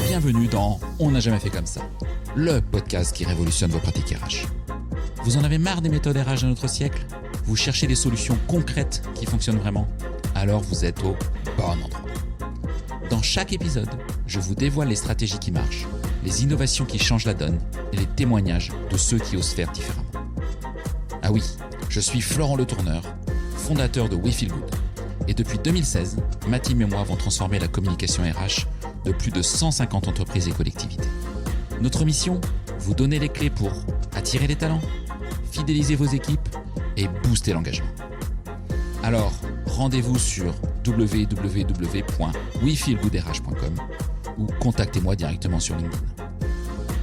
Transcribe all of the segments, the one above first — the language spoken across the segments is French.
Bienvenue dans On n'a jamais fait comme ça, le podcast qui révolutionne vos pratiques RH. Vous en avez marre des méthodes RH de notre siècle ? Vous cherchez des solutions concrètes qui fonctionnent vraiment ? Alors vous êtes au bon endroit. Dans chaque épisode, je vous dévoile les stratégies qui marchent, les innovations qui changent la donne et les témoignages de ceux qui osent faire différemment. Ah oui, je suis Florent Le Tourneur, fondateur de We Feel Good. Et depuis 2016, ma team et moi avons transformé la communication RH de plus de 150 entreprises et collectivités. Notre mission ? Vous donner les clés pour attirer les talents, fidéliser vos équipes et booster l'engagement. Alors, rendez-vous sur www.wefeelgoodrh.com ou contactez-moi directement sur LinkedIn.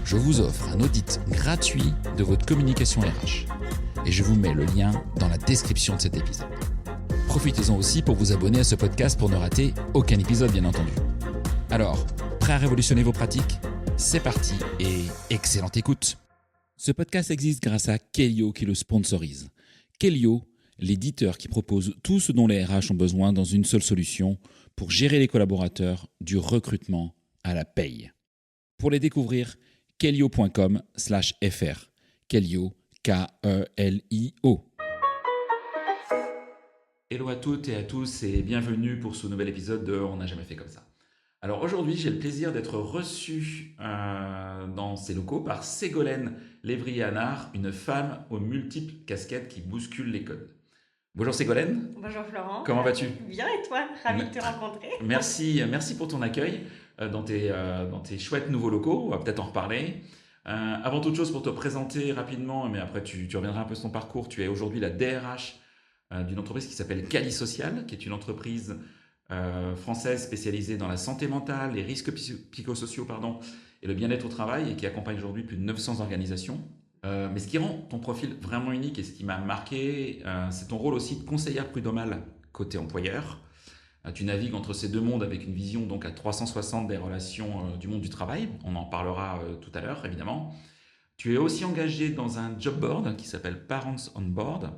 Je vous offre un audit gratuit de votre communication RH et je vous mets le lien dans la description de cet épisode. Profitez-en aussi pour vous abonner à ce podcast pour ne rater aucun épisode, bien entendu. Alors, prêt à révolutionner vos pratiques ? C'est parti et excellente écoute. Ce podcast existe grâce à Kellyo qui le sponsorise. Kellyo, l'éditeur qui propose tout ce dont les RH ont besoin dans une seule solution pour gérer les collaborateurs du recrutement à la paye. Pour les découvrir, kellyo.com/fr. Kellyo, K-E-L-I-O. Hello à toutes et à tous et bienvenue pour ce nouvel épisode de On n'a jamais fait comme ça. Alors aujourd'hui, j'ai le plaisir d'être reçu dans ces locaux par Ségolène Lévrier-Hanard, une femme aux multiples casquettes qui bouscule les codes. Bonjour Ségolène. Bonjour Florent. Comment vas-tu ? Bien et toi ? Ravie de te rencontrer. Merci pour ton accueil dans tes chouettes nouveaux locaux. On va peut-être en reparler. Avant toute chose, pour te présenter rapidement, mais après tu reviendras un peu sur ton parcours, tu es aujourd'hui la DRH d'une entreprise qui s'appelle Cali Social, qui est une entreprise française spécialisée dans la santé mentale, les risques psychosociaux et le bien-être au travail et qui accompagne aujourd'hui plus de 900 organisations. Mais ce qui rend ton profil vraiment unique et ce qui m'a marqué, c'est ton rôle aussi de conseillère prud'homale côté employeur. Tu navigues entre ces deux mondes avec une vision donc à 360 des relations du monde du travail. On en parlera tout à l'heure évidemment. Tu es aussi engagé dans un job board qui s'appelle Parents on Board,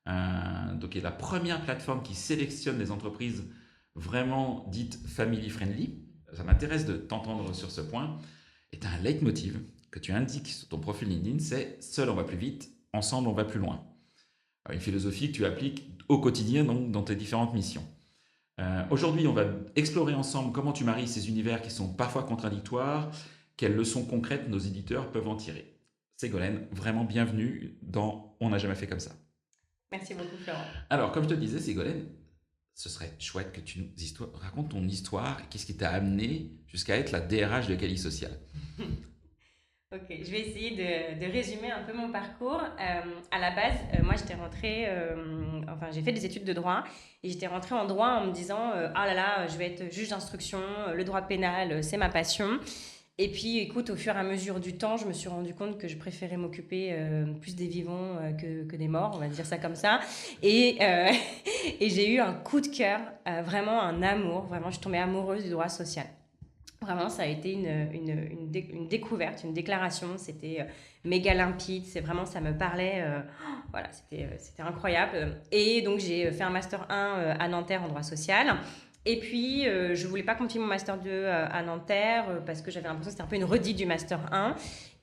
donc qui est la première plateforme qui sélectionne les entreprises vraiment dites family friendly. Ça m'intéresse de t'entendre sur ce point. Et tu as un leitmotiv que tu indiques sur ton profil LinkedIn, c'est « Seul on va plus vite, ensemble on va plus loin ». Une philosophie que tu appliques au quotidien donc, dans tes différentes missions. Aujourd'hui, on va explorer ensemble comment tu maries ces univers qui sont parfois contradictoires, quelles leçons concrètes nos éditeurs peuvent en tirer. Ségolène, vraiment bienvenue dans On n'a jamais fait comme ça. Merci beaucoup Florent. Alors, comme je te disais, Ségolène, ce serait chouette que tu nous racontes ton histoire et qu'est-ce qui t'a amené jusqu'à être la DRH de Cali Social. Ok, je vais essayer de résumer un peu mon parcours. À la base, moi j'étais rentrée, j'ai fait des études de droit et j'étais rentrée en droit en me disant ah là là, je vais être juge d'instruction, le droit pénal, c'est ma passion. Et puis, écoute, au fur et à mesure du temps, je me suis rendu compte que je préférais m'occuper plus des vivants que des morts, on va dire ça comme ça. Et j'ai eu un coup de cœur, vraiment un amour. Vraiment, je suis tombée amoureuse du droit social. Vraiment, ça a été une découverte, une déclaration. C'était méga limpide. C'est vraiment, ça me parlait. Voilà, c'était incroyable. Et donc, j'ai fait un Master 1 à Nanterre en droit social. Et puis, je ne voulais pas continuer mon Master 2 à Nanterre parce que j'avais l'impression que c'était un peu une redite du Master 1.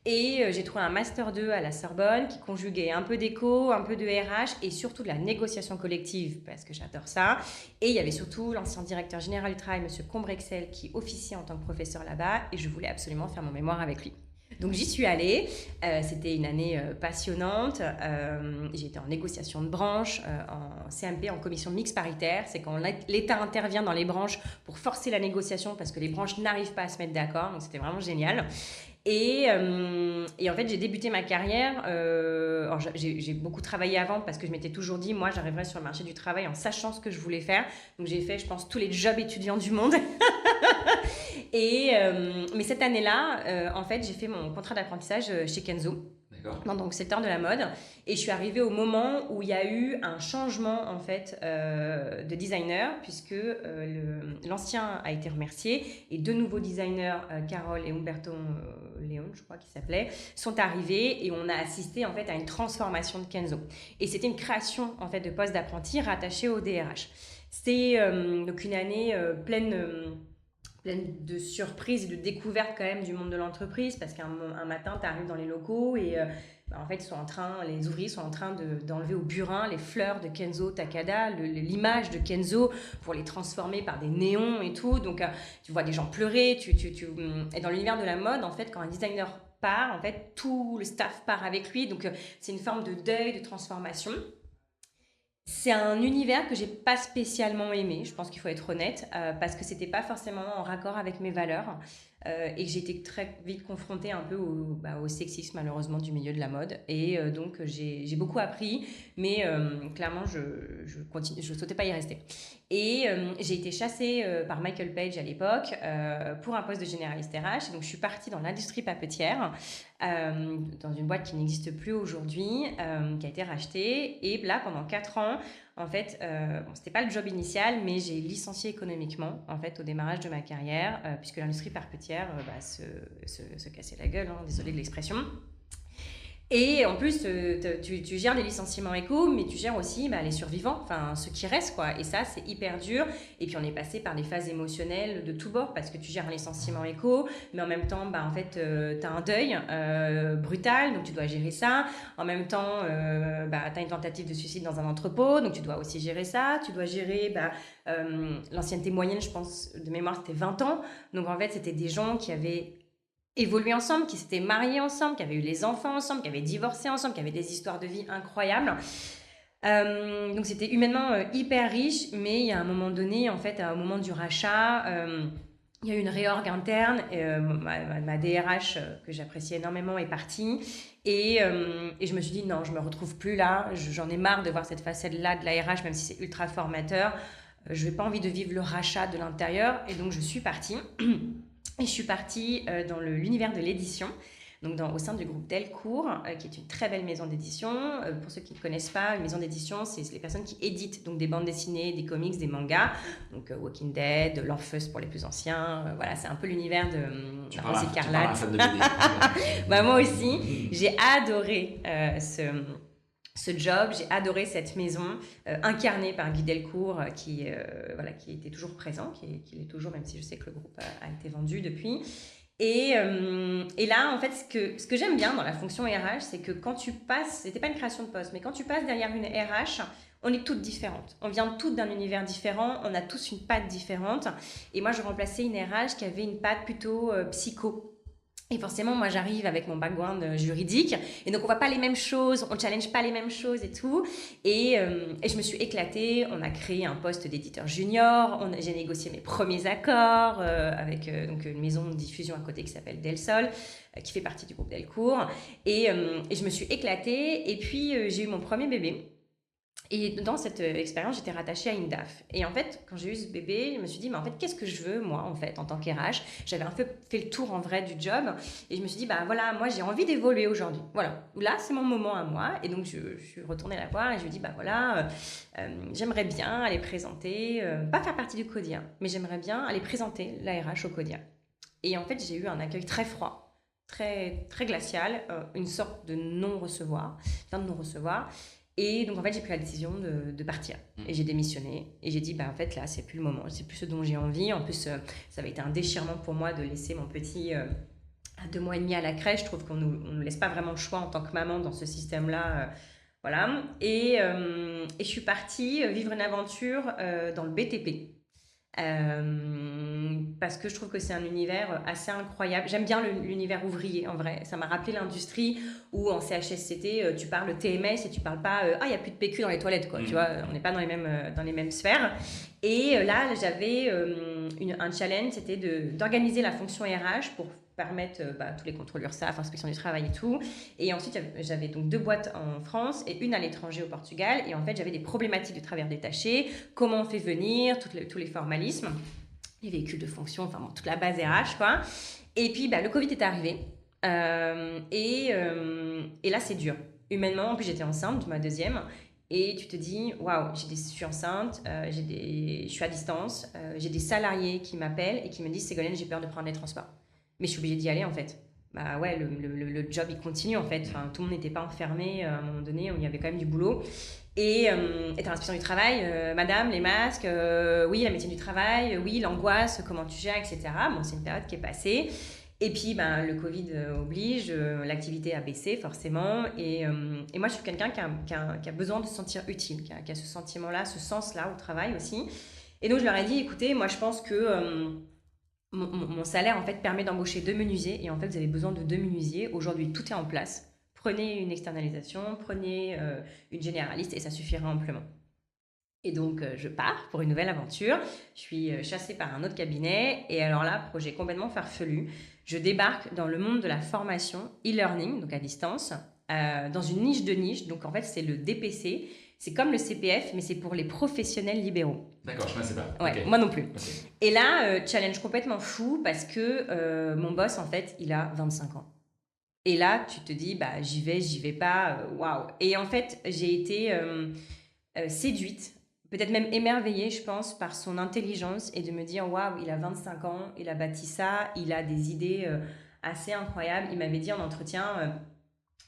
Et j'ai trouvé un Master 2 à la Sorbonne qui conjuguait un peu d'éco, un peu de RH et surtout de la négociation collective parce que j'adore ça. Et il y avait surtout l'ancien directeur général du travail, M. Combrexel, qui officiait en tant que professeur là-bas et je voulais absolument faire mon mémoire avec lui. Donc j'y suis allée, c'était une année passionnante, j'étais en négociation de branche, en CMP, en commission mixte paritaire, c'est quand l'État intervient dans les branches pour forcer la négociation parce que les branches n'arrivent pas à se mettre d'accord, donc c'était vraiment génial. Et en fait, j'ai débuté ma carrière. Alors j'ai beaucoup travaillé avant parce que je m'étais toujours dit, moi, j'arriverai sur le marché du travail en sachant ce que je voulais faire. Donc, j'ai fait, je pense, tous les jobs étudiants du monde. Mais cette année-là, en fait, j'ai fait mon contrat d'apprentissage chez Kenzo. Dans le secteur de la mode, et je suis arrivée au moment où il y a eu un changement en fait de designer puisque l'ancien a été remercié et deux nouveaux designers, Carole et Umberto Leon, je crois qu'ils s'appelaient, sont arrivés et on a assisté en fait à une transformation de Kenzo. Et c'était une création en fait de poste d'apprenti rattaché au DRH. C'est donc une année pleine de surprises et de découvertes quand même du monde de l'entreprise, parce qu'un matin, tu arrives dans les locaux et en fait, les ouvriers sont en train d'enlever au burin les fleurs de Kenzo Takada, l'image de Kenzo, pour les transformer par des néons et tout. Donc, tu vois des gens pleurer. Et dans l'univers de la mode, en fait, quand un designer part, en fait, tout le staff part avec lui. Donc, c'est une forme de deuil, de transformation. C'est un univers que j'ai pas spécialement aimé, je pense qu'il faut être honnête, parce que c'était pas forcément en raccord avec mes valeurs et que j'ai été très vite confrontée un peu au sexisme malheureusement du milieu de la mode. Et donc j'ai beaucoup appris, mais clairement je souhaitais pas y rester. Et j'ai été chassée par Michael Page à l'époque pour un poste de généraliste RH. Donc je suis partie dans l'industrie papetière, dans une boîte qui n'existe plus aujourd'hui, qui a été rachetée. Et là, pendant 4 ans, en fait, c'était pas le job initial, mais j'ai licencié économiquement, en fait, au démarrage de ma carrière, puisque l'industrie papetière se cassait la gueule, hein, désolée de l'expression. Et en plus, tu gères les licenciements éco, mais tu gères aussi les survivants, enfin ceux qui restent, quoi. Et ça, c'est hyper dur. Et puis, on est passé par des phases émotionnelles de tous bords, parce que tu gères un licenciement éco, mais en même temps, en fait, tu as un deuil brutal, donc tu dois gérer ça. En même temps, tu as une tentative de suicide dans un entrepôt, donc tu dois aussi gérer ça. Tu dois gérer l'ancienneté moyenne, je pense, de mémoire, c'était 20 ans. Donc, en fait, c'était des gens qui avaient évolué ensemble, qui s'étaient mariés ensemble, qui avaient eu les enfants ensemble, qui avaient divorcé ensemble, qui avaient des histoires de vie incroyables. Donc c'était humainement hyper riche, mais il y a un moment donné, en fait, au moment du rachat, il y a eu une réorg interne. Ma DRH, que j'appréciais énormément, est partie. Et je me suis dit, non, je me retrouve plus là. J'en ai marre de voir cette facette-là de la RH, même si c'est ultra formateur. Je n'ai pas envie de vivre le rachat de l'intérieur. Et donc, je suis partie. Et je suis partie dans l'univers de l'édition, donc au sein du groupe Delcourt, qui est une très belle maison d'édition. Pour ceux qui ne connaissent pas, une maison d'édition, c'est les personnes qui éditent donc des bandes dessinées, des comics, des mangas, donc Walking Dead, l'Orpheus pour les plus anciens. Voilà, c'est un peu l'univers de Rose Écarlate. Moi aussi, j'ai adoré ce job, j'ai adoré cette maison incarnée par Guy Delcourt qui était toujours présent, qui l'est toujours, même si je sais que le groupe a été vendu depuis. Et là, en fait, ce que j'aime bien dans la fonction RH, c'est que quand tu passes, c'était pas une création de poste, mais quand tu passes derrière une RH, on est toutes différentes. On vient toutes d'un univers différent, on a tous une patte différente. Et moi, je remplaçais une RH qui avait une patte plutôt psycho. Et forcément, moi, j'arrive avec mon background juridique. Et donc, on voit pas les mêmes choses, on challenge pas les mêmes choses et tout. Et je me suis éclatée. On a créé un poste d'éditeur junior. J'ai négocié mes premiers accords avec donc une maison de diffusion à côté qui s'appelle Del Sol, qui fait partie du groupe Delcourt. Et je me suis éclatée. Et puis, j'ai eu mon premier bébé. Et dans cette expérience, j'étais rattachée à une DAF. Et en fait, quand j'ai eu ce bébé, je me suis dit, mais en fait, qu'est-ce que je veux, moi, en fait, en tant qu'RH? J'avais un peu fait le tour, en vrai, du job. Et je me suis dit, voilà, moi, j'ai envie d'évoluer aujourd'hui. Voilà, là, c'est mon moment à moi. Et donc, je suis retournée la voir et je lui ai dit, voilà, j'aimerais bien aller présenter, pas faire partie du CODIA, mais j'aimerais bien aller présenter l'ARH au CODIA. Et en fait, j'ai eu un accueil très froid, très, très glacial, une sorte de non-recevoir, de non-recevoir. Et donc, en fait, j'ai pris la décision de partir. Et j'ai démissionné. Et j'ai dit, en fait, là, c'est plus le moment. C'est plus ce dont j'ai envie. En plus, ça avait été un déchirement pour moi de laisser mon petit à 2 mois et demi à la crèche. Je trouve qu'on nous laisse pas vraiment le choix en tant que maman dans ce système-là. Voilà. Et je suis partie vivre une aventure dans le BTP. Parce que je trouve que c'est un univers assez incroyable. J'aime bien l'univers ouvrier, en vrai. Ça m'a rappelé l'industrie où en CHSCT, tu parles TMS et tu parles pas il n'y a plus de PQ dans les toilettes, quoi. Tu vois, on n'est pas dans les mêmes sphères. Et là, j'avais un challenge, c'était d'organiser la fonction RH pour permettre tous les contrôles URSSAF, inspection du travail et tout. Et ensuite, j'avais donc 2 boîtes en France et une à l'étranger au Portugal. Et en fait, j'avais des problématiques de travailleurs détachés, comment on fait venir, tous les formalismes, les véhicules de fonction, enfin toute la base RH, quoi. Et puis, le Covid est arrivé. Et là, c'est dur. Humainement, en plus, j'étais enceinte de ma deuxième. Et tu te dis, waouh, je suis enceinte, je suis à distance, j'ai des salariés qui m'appellent et qui me disent, Ségolène, j'ai peur de prendre les transports. Mais je suis obligée d'y aller, en fait. Ouais, le job, il continue, en fait. Enfin, tout le monde n'était pas enfermé. À un moment donné, il y avait quand même du boulot. Et t'as l'inspection du travail, madame, les masques, oui, la médecine du travail, oui, l'angoisse, comment tu gères, etc. Bon, c'est une période qui est passée. Et puis, ben, le Covid oblige, l'activité a baissé forcément. Et moi, je suis quelqu'un qui a besoin de se sentir utile, qui a ce sentiment-là, ce sens-là au travail aussi. Et donc, je leur ai dit, écoutez, moi, je pense que mon salaire, en fait, permet d'embaucher 2 menuisiers. Et en fait, vous avez besoin de 2 menuisiers. Aujourd'hui, tout est en place. Prenez une externalisation, prenez une généraliste et ça suffira amplement. Et donc, je pars pour une nouvelle aventure. Je suis chassée par un autre cabinet. Et alors là, projet complètement farfelu. Je débarque dans le monde de la formation e-learning, donc à distance, dans une niche de niche. Donc, en fait, c'est le DPC. C'est comme le CPF, mais c'est pour les professionnels libéraux. D'accord, je ne sais pas. Ouais, Okay. moi non plus. Okay. Et là, challenge complètement fou parce que mon boss, en fait, il a 25 ans. Et là, tu te dis, bah, j'y vais pas, waouh. Et en fait, j'ai été séduite, peut-être même émerveillée, je pense, par son intelligence et de me dire, waouh, il a 25 ans, il a bâti ça, il a des idées assez incroyables. Il m'avait dit en entretien,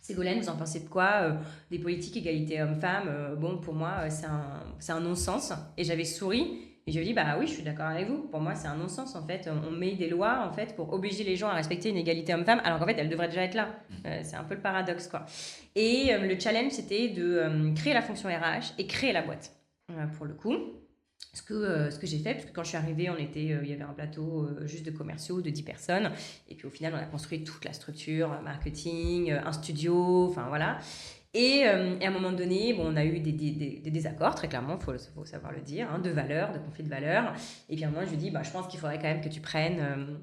Ségolène, vous en pensez de quoi des politiques égalité homme-femme bon, pour moi, c'est un non-sens. Et j'avais souri. Et je lui ai dit, bah oui, je suis d'accord avec vous. Pour moi, c'est un non-sens, en fait. On met des lois, en fait, pour obliger les gens à respecter une égalité homme-femme, alors qu'en fait, elle devrait déjà être là. C'est un peu le paradoxe, quoi. Et le challenge, c'était de créer la fonction RH et créer la boîte, pour le coup. Ce que j'ai fait, parce que quand je suis arrivée, il y avait un plateau juste de commerciaux de 10 personnes. Et puis, au final, on a construit toute la structure, marketing, un studio, enfin, voilà. Et à un moment donné, bon, on a eu des désaccords, très clairement, il faut savoir le dire, hein, de valeurs, de conflits de valeurs. Et puis à un moment, je lui dis, bah, je pense qu'il faudrait quand même que tu prennes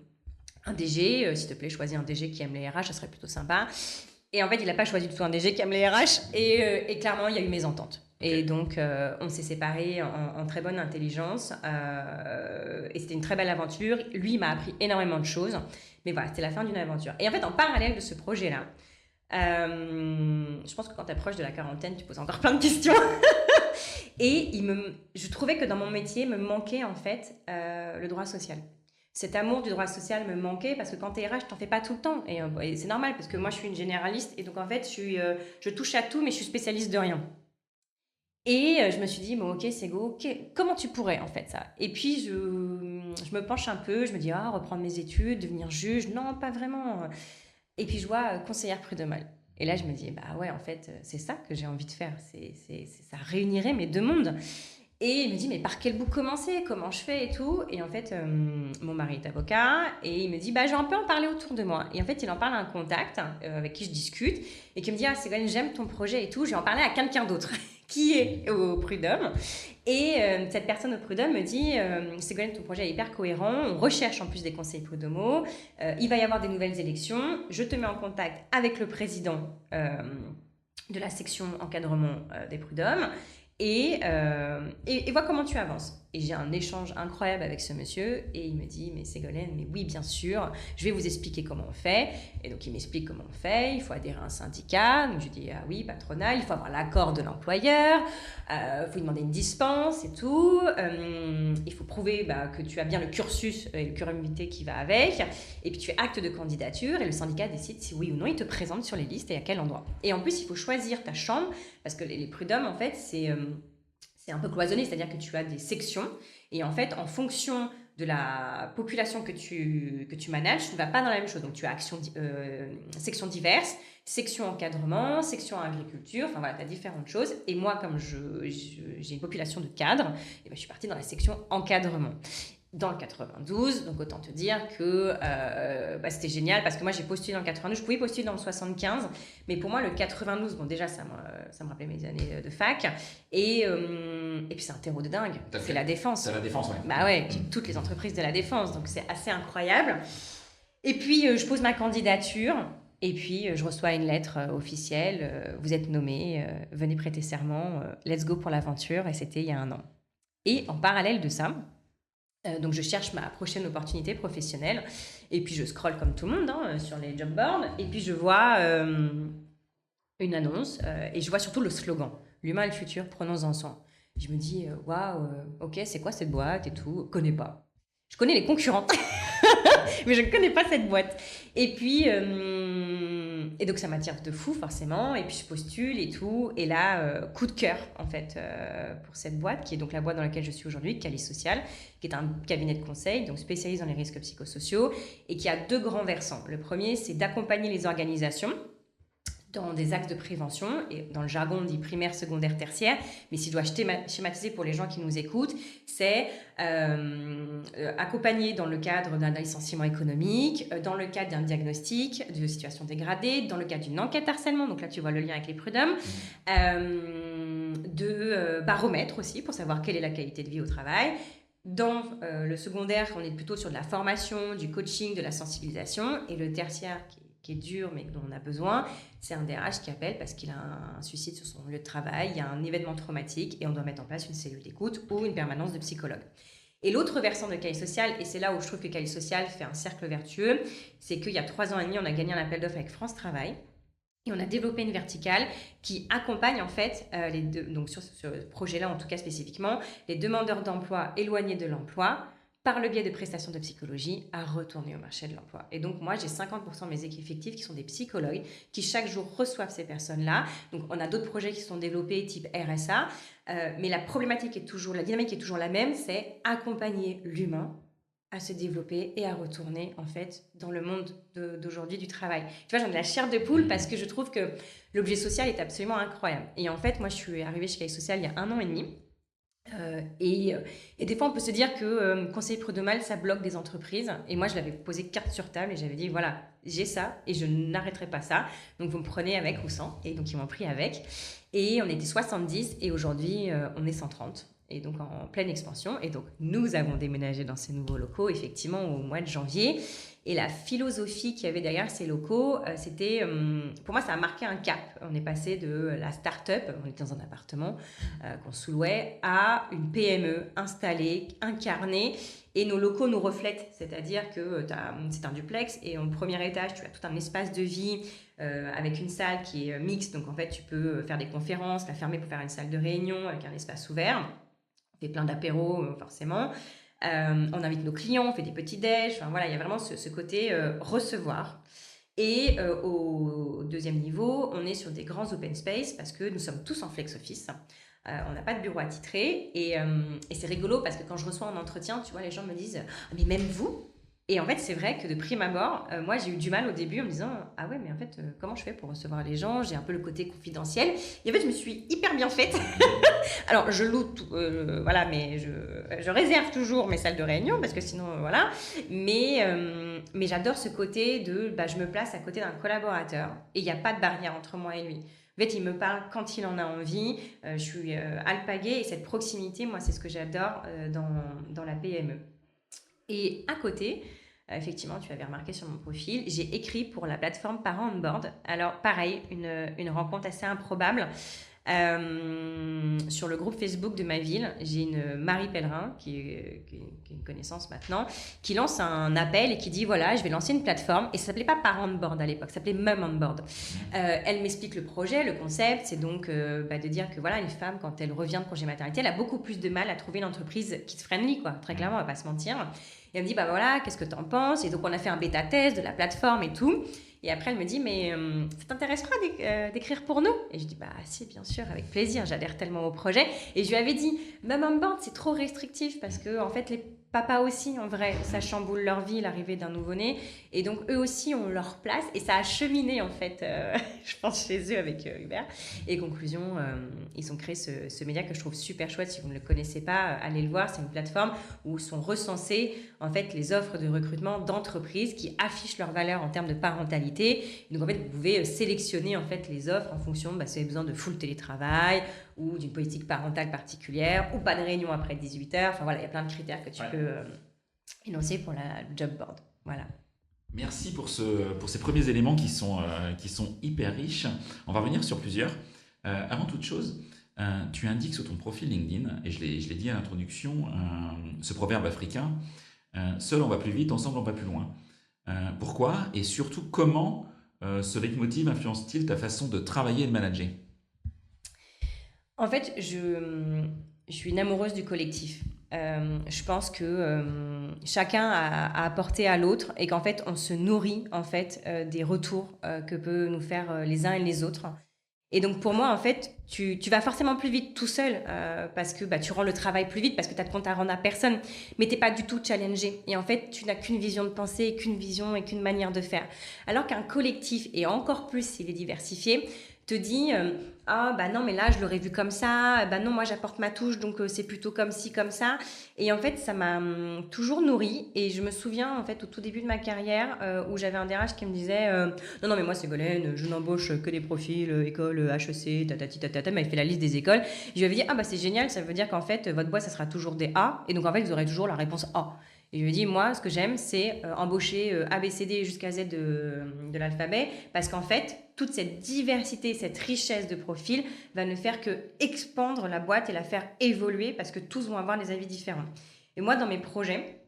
un DG. S'il te plaît, choisis un DG qui aime les RH, ça serait plutôt sympa. Et en fait, il n'a pas choisi du tout un DG qui aime les RH. Et clairement, il y a eu mésentente. Et donc, on s'est séparés en très bonne intelligence. Et c'était une très belle aventure. Lui, il m'a appris énormément de choses. Mais voilà, c'était la fin d'une aventure. Et en fait, en parallèle de ce projet-là, je pense que quand tu approches de la quarantaine, tu poses encore plein de questions. Et je trouvais que dans mon métier, me manquait en fait le droit social. Cet amour du droit social me manquait parce que quand tu es RH, tu n'en fais pas tout le temps. Et c'est normal parce que moi, je suis une généraliste et donc en fait, je touche à tout, mais je suis spécialiste de rien. Et je me suis dit, bon, ok, Ségo, comment tu pourrais en fait ça? Et puis, je me penche un peu, je me dis, reprendre mes études, devenir juge. Non, pas vraiment. Et puis, je vois conseillère prud'homale. Et là, je me dis, bah ouais, en fait, c'est ça que j'ai envie de faire. Ça réunirait mes 2 mondes. Et il me dit, mais par quel bout commencer? Comment je fais et tout? Et en fait, mon mari est avocat et il me dit, bah, je vais un peu en parler autour de moi. Et en fait, il en parle à un contact avec qui je discute et qui me dit, Ségolène, j'aime ton projet et tout. Je vais en parler à quelqu'un d'autre qui est au Prud'homme. Et cette personne au Prud'homme me dit, Ségolène, ton projet est hyper cohérent. On recherche en plus des conseils prud'homaux. Il va y avoir des nouvelles élections. Je te mets en contact avec le président de la section encadrement des Prud'hommes. Et vois comment tu avances. Et j'ai un échange incroyable avec ce monsieur et il me dit, mais Ségolène, mais oui, bien sûr, je vais vous expliquer comment on fait. Et donc il m'explique comment on fait, il faut adhérer à un syndicat. Donc je dis, ah oui, patronal, il faut avoir l'accord de l'employeur, il faut lui demander une dispense et tout. Il faut prouver que tu as bien le cursus et le curriculum vitae qui va avec. Et puis tu fais acte de candidature et le syndicat décide si oui ou non il te présente sur les listes et à quel endroit. Et en plus, il faut choisir ta chambre parce que les prud'hommes, en fait, c'est un peu cloisonné, c'est-à-dire que tu as des sections et en fait, en fonction de la population que tu manages, tu ne vas pas dans la même chose. Donc, tu as sections diverses, section encadrement, section agriculture, enfin voilà, tu as différentes choses. Et moi, comme j'ai une population de cadres, je suis partie dans la section encadrement. Dans le 92, donc autant te dire que c'était génial parce que moi j'ai postulé dans le 92, je pouvais postuler dans le 75, mais pour moi le 92, bon déjà ça me rappelait mes années de fac et puis c'est un terreau de dingue, c'est la défense. C'est la défense, ouais. Bah ouais, toutes les entreprises de la défense, donc c'est assez incroyable. Et puis je pose ma candidature et puis je reçois une lettre officielle, vous êtes nommé, venez prêter serment, let's go pour l'aventure et c'était il y a 1 an. Et en parallèle de ça, donc je cherche ma prochaine opportunité professionnelle et puis je scrolle comme tout le monde sur les job boards et puis je vois une annonce et je vois surtout le slogan « L'humain et le futur, prenons-en soin ». Je me dis « Waouh, ok, c'est quoi cette boîte et tout ?» Je connais pas. Je connais les concurrents, mais je ne connais pas cette boîte. Et puis Et donc ça m'attire de fou forcément, et puis je postule et tout, et là, coup de cœur en fait pour cette boîte, qui est donc la boîte dans laquelle je suis aujourd'hui, Cali Social, qui est un cabinet de conseil, donc spécialisé dans les risques psychosociaux, et qui a 2 grands versants. Le premier, c'est d'accompagner les organisations dans des axes de prévention, et dans le jargon on dit primaire, secondaire, tertiaire, mais si je dois schématiser pour les gens qui nous écoutent, c'est accompagner dans le cadre d'un licenciement économique, dans le cadre d'un diagnostic de situation dégradée, dans le cadre d'une enquête harcèlement, donc là tu vois le lien avec les prud'hommes, de baromètre aussi pour savoir quelle est la qualité de vie au travail. Dans le secondaire, on est plutôt sur de la formation, du coaching, de la sensibilisation, et le tertiaire qui est dur mais dont on a besoin, c'est un DRH qui appelle parce qu'il a un suicide sur son lieu de travail, il y a un événement traumatique et on doit mettre en place une cellule d'écoute ou une permanence de psychologue. Et l'autre versant de Cali Social, et c'est là où je trouve que Cali Social fait un cercle vertueux, c'est qu'il y a 3 ans et demi, on a gagné un appel d'offres avec France Travail. Et on a développé une verticale qui accompagne en fait donc sur ce projet-là en tout cas spécifiquement, les demandeurs d'emploi éloignés de l'emploi par le biais de prestations de psychologie à retourner au marché de l'emploi. Et donc moi j'ai 50% de mes équipes effectives qui sont des psychologues qui chaque jour reçoivent ces personnes-là. Donc on a d'autres projets qui sont développés type RSA, mais la dynamique est toujours la même, c'est accompagner l'humain à se développer et à retourner en fait dans le monde d'aujourd'hui du travail. Tu vois, j'en ai la chair de poule parce que je trouve que l'objet social est absolument incroyable. Et en fait, moi je suis arrivée chez Cali Social il y a 1 an et demi. Et des fois on peut se dire que conseiller prud'homal ça bloque des entreprises, et moi je l'avais posé carte sur table et j'avais dit voilà, j'ai ça et je n'arrêterai pas ça, donc vous me prenez avec ou sans. Et donc ils m'ont pris avec, et on était 70 et aujourd'hui on est 130, et donc en pleine expansion. Et donc nous avons déménagé dans ces nouveaux locaux effectivement au mois de janvier. Et la philosophie qu'il y avait derrière ces locaux, c'était, pour moi, ça a marqué un cap. On est passé de la start-up, on était dans un appartement qu'on sous-louait, à une PME installée, incarnée. Et nos locaux nous reflètent, c'est-à-dire que c'est un duplex et au premier étage, tu as tout un espace de vie avec une salle qui est mixte. Donc en fait, tu peux faire des conférences, la fermer pour faire une salle de réunion avec un espace ouvert. On fait plein d'apéros, forcément. On invite nos clients, on fait des petits déj, enfin voilà, il y a vraiment ce côté recevoir. Et au 2e niveau, on est sur des grands open space parce que nous sommes tous en flex office. On n'a pas de bureau attitré, et c'est rigolo parce que quand je reçois un entretien, tu vois, les gens me disent « mais même vous ?» Et en fait, c'est vrai que de prime abord, moi, j'ai eu du mal au début en me disant « ah ouais, mais en fait, comment je fais pour recevoir les gens ?» J'ai un peu le côté confidentiel. Et en fait, je me suis hyper bien faite. Alors, je loue tout, voilà, mais je réserve toujours mes salles de réunion parce que sinon, voilà. Mais j'adore ce côté de je me place à côté d'un collaborateur et il n'y a pas de barrière entre moi et lui. En fait, il me parle quand il en a envie. Je suis alpaguée, et cette proximité, moi, c'est ce que j'adore dans la PME. Et à côté, effectivement, tu avais remarqué sur mon profil, j'ai écrit pour la plateforme Parents on Board. Alors, pareil, une rencontre assez improbable. Sur le groupe Facebook de ma ville, j'ai une Marie Pellerin, qui est une connaissance maintenant, qui lance un appel et qui dit voilà, je vais lancer une plateforme. Et ça s'appelait pas Parents on Board à l'époque, ça s'appelait Mum on Board. Elle m'explique le projet, le concept, c'est donc de dire que voilà, une femme, quand elle revient de congé maternité, elle a beaucoup plus de mal à trouver une entreprise kids-friendly, quoi. Très clairement, on va pas se mentir. Et elle me dit voilà, qu'est-ce que tu en penses? Et donc on a fait un bêta-test de la plateforme et tout. Et après, elle me dit, mais ça t'intéressera d'écrire pour nous? Et je dis, si, bien sûr, avec plaisir, j'adhère tellement au projet. Et je lui avais dit, Mum on Board, c'est trop restrictif parce que, en fait, les papas aussi, en vrai, ça chamboule leur vie, l'arrivée d'un nouveau-né. Et donc, eux aussi ont leur place. Et ça a cheminé, en fait, je pense, chez eux avec Hubert. Et conclusion, ils ont créé ce média que je trouve super chouette. Si vous ne le connaissez pas, allez le voir. C'est une plateforme où sont recensées, en fait, les offres de recrutement d'entreprises qui affichent leurs valeurs en termes de parentalité. Donc, en fait, vous pouvez sélectionner, en fait, les offres en fonction de si vous avez besoin de full télétravail ou d'une politique parentale particulière ou pas de réunion après 18h. Enfin, voilà, il y a plein de critères que tu peux énoncer pour le job board. Voilà. Merci pour ces premiers éléments qui sont hyper riches. On va revenir sur plusieurs. Avant toute chose, tu indiques sur ton profil LinkedIn, et je l'ai dit à l'introduction, ce proverbe africain, seul on va plus vite, ensemble on va plus loin. Pourquoi? Et surtout, comment ce leitmotiv influence-t-il ta façon de travailler et de manager? En fait, je suis une amoureuse du collectif. Je pense que chacun a apporté à l'autre et qu'en fait, on se nourrit en fait des retours que peuvent nous faire les uns et les autres. Et donc pour moi, en fait, tu vas forcément plus vite tout seul parce que tu rends le travail plus vite parce que tu as de compte à rendre à personne, mais t'es pas du tout challengé. Et en fait, tu n'as qu'une vision de pensée, qu'une vision et qu'une manière de faire. Alors qu'un collectif, et encore plus s'il est diversifié, te dit ah bah non mais là je l'aurais vu comme ça, bah non moi j'apporte ma touche donc c'est plutôt comme ci comme ça. Et en fait ça m'a toujours nourrie et je me souviens en fait au tout début de ma carrière où j'avais un DRH qui me disait non mais moi Ségolène je n'embauche que des profils école HEC tatati tatata, mais il fait la liste des écoles. Je lui avais dit ah bah c'est génial, ça veut dire qu'en fait votre boîte ça sera toujours des A et donc en fait vous aurez toujours la réponse A. Et je lui ai dit, moi, ce que j'aime, c'est embaucher ABCD jusqu'à Z de l'alphabet, parce qu'en fait, toute cette diversité, cette richesse de profils va ne faire que expandre la boîte et la faire évoluer, parce que tous vont avoir des avis différents. Et moi, dans mes projets,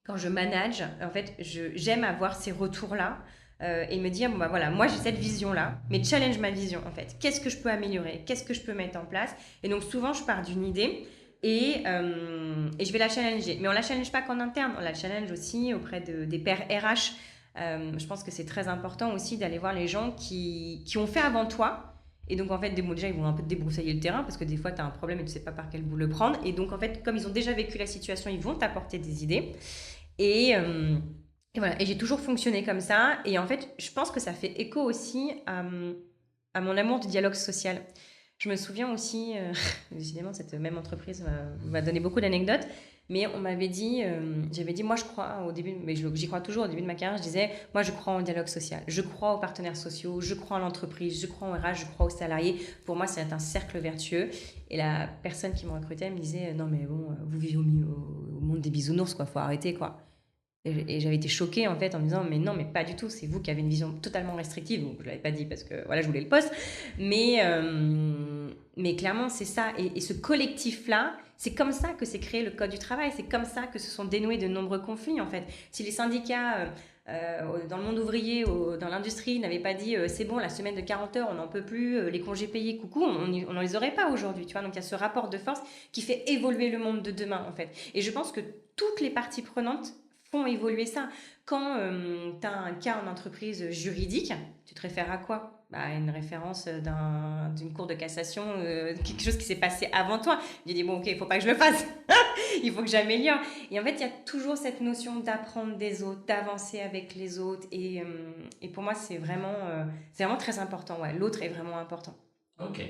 quand je manage, en fait, j'aime avoir ces retours-là et me dire, bon, bah voilà, moi j'ai cette vision-là, mais challenge ma vision, en fait. Qu'est-ce que je peux améliorer? Qu'est-ce que je peux mettre en place? Et donc, souvent, je pars d'une idée. Et je vais la challenger. Mais on ne la challenge pas qu'en interne, on la challenge aussi auprès des pairs RH. Je pense que c'est très important aussi d'aller voir les gens qui ont fait avant toi. Et donc, en fait, déjà, ils vont un peu te débroussailler le terrain parce que des fois, tu as un problème et tu ne sais pas par quel bout le prendre. Et donc, en fait, comme ils ont déjà vécu la situation, ils vont t'apporter des idées. Et voilà. Et j'ai toujours fonctionné comme ça. Et en fait, je pense que ça fait écho aussi à mon amour du dialogue social. Je me souviens aussi, décidément, cette même entreprise m'a donné beaucoup d'anecdotes, mais on m'avait dit, j'avais dit, moi je crois au début, mais j'y crois toujours au début de ma carrière, je disais, moi je crois en dialogue social, je crois aux partenaires sociaux, je crois en l'entreprise, je crois en RH, je crois aux salariés. Pour moi, c'est un cercle vertueux. Et la personne qui me recrutait me disait, non mais bon, vous vivez au monde des bisounours, quoi, faut arrêter, quoi. Et j'avais été choquée en fait en me disant mais non mais pas du tout, c'est vous qui avez une vision totalement restrictive. Donc, je ne l'avais pas dit parce que voilà je voulais le poste, mais clairement c'est ça. Et ce collectif là, c'est comme ça que s'est créé le code du travail, c'est comme ça que se sont dénoués de nombreux conflits en fait. Si les syndicats dans le monde ouvrier, dans l'industrie n'avaient pas dit c'est bon la semaine de 40 heures on n'en peut plus, les congés payés coucou, on n'en les aurait pas aujourd'hui, tu vois. Donc il y a ce rapport de force qui fait évoluer le monde de demain en fait. Et je pense que toutes les parties prenantes font évoluer ça. Quand tu as un cas en entreprise juridique, tu te réfères à quoi? Une référence d'une cour de cassation, quelque chose qui s'est passé avant toi. J'ai dit, bon, ok, il ne faut pas que je le fasse. Il faut que j'améliore. Et en fait, il y a toujours cette notion d'apprendre des autres, d'avancer avec les autres. Et pour moi, c'est vraiment très important. Ouais. L'autre est vraiment important. Ok.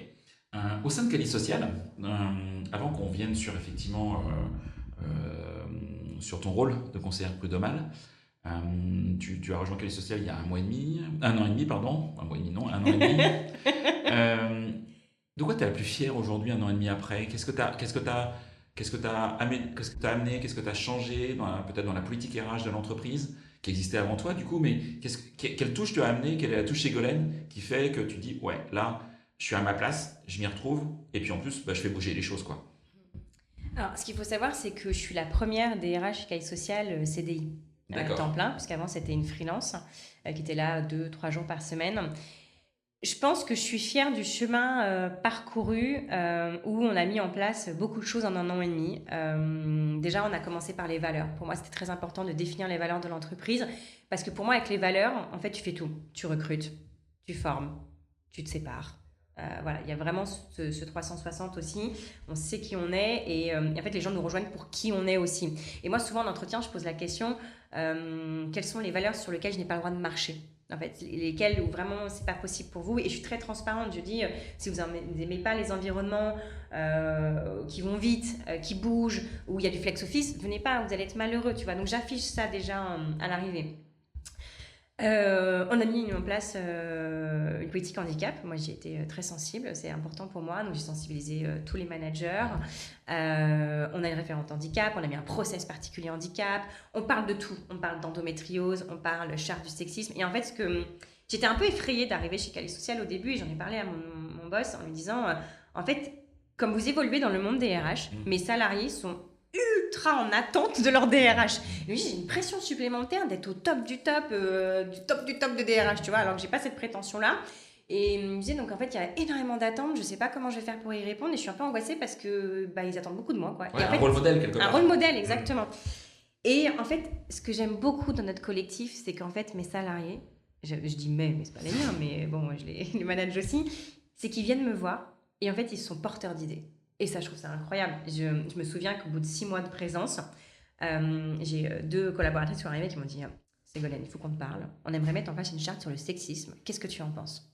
Au sein de Cali Social, avant qu'on vienne sur effectivement sur ton rôle de conseillère prud'homale, tu as rejoint Cali Social il y a un an et demi, pardon, un mois et demi non, un an et demi. De quoi tu es la plus fière aujourd'hui, un an et demi après? Qu'est-ce que tu as amené, qu'est-ce que tu as changé peut-être dans la politique RH de l'entreprise qui existait avant toi du coup, mais quelle touche tu as amené, quelle est la touche Ségolène qui fait que tu dis ouais là je suis à ma place, je m'y retrouve et puis en plus je fais bouger les choses quoi. Alors, ce qu'il faut savoir, c'est que je suis la première DRH Caille Social CDI à temps plein, puisqu'avant c'était une freelance qui était là 2-3 jours par semaine. Je pense que je suis fière du chemin parcouru où on a mis en place beaucoup de choses en un an et demi. Déjà, on a commencé par les valeurs. Pour moi, c'était très important de définir les valeurs de l'entreprise parce que pour moi, avec les valeurs, en fait, tu fais tout. Tu recrutes, tu formes, tu te sépares. Voilà, il y a vraiment ce 360 aussi. On sait qui on est et en fait, les gens nous rejoignent pour qui on est aussi. Et moi, souvent en entretien, je pose la question quelles sont les valeurs sur lesquelles je n'ai pas le droit de marcher? En fait, lesquelles où vraiment c'est pas possible pour vous. Et je suis très transparente. Je dis si vous n'aimez pas les environnements qui vont vite, qui bougent, où il y a du flex office, venez pas, vous allez être malheureux, tu vois. Donc j'affiche ça déjà à l'arrivée. On a mis en place une politique handicap. Moi, j'y étais très sensible. C'est important pour moi. Donc, j'ai sensibilisé tous les managers. On a une référente handicap. On a mis un process particulier handicap. On parle de tout. On parle d'endométriose. On parle charte du sexisme. Et en fait, j'étais un peu effrayée d'arriver chez Cali Social au début. Et j'en ai parlé à mon boss en lui disant en fait, comme vous évoluez dans le monde des RH, mes salariés sont ultra en attente de leur DRH. Et lui, j'ai une pression supplémentaire d'être au top du top de DRH, tu vois, alors que j'ai pas cette prétention-là. Et il me disait, donc en fait, il y a énormément d'attentes, je sais pas comment je vais faire pour y répondre, et je suis un peu angoissée parce que ils attendent beaucoup de moi, quoi. Ouais, Et en un fait, rôle modèle quelque un part. rôle modèle, exactement. Et en fait, ce que j'aime beaucoup dans notre collectif, c'est qu'en fait, mes salariés, je dis mais c'est pas les miens, mais bon, je les manage aussi, c'est qu'ils viennent me voir et en fait, ils sont porteurs d'idées. Et ça, je trouve ça incroyable. Je me souviens qu'au bout de 6 mois de présence, j'ai 2 collaboratrices qui sont arrivées qui m'ont dit Ségolène, il faut qu'on te parle. On aimerait mettre en place une charte sur le sexisme. Qu'est-ce que tu en penses?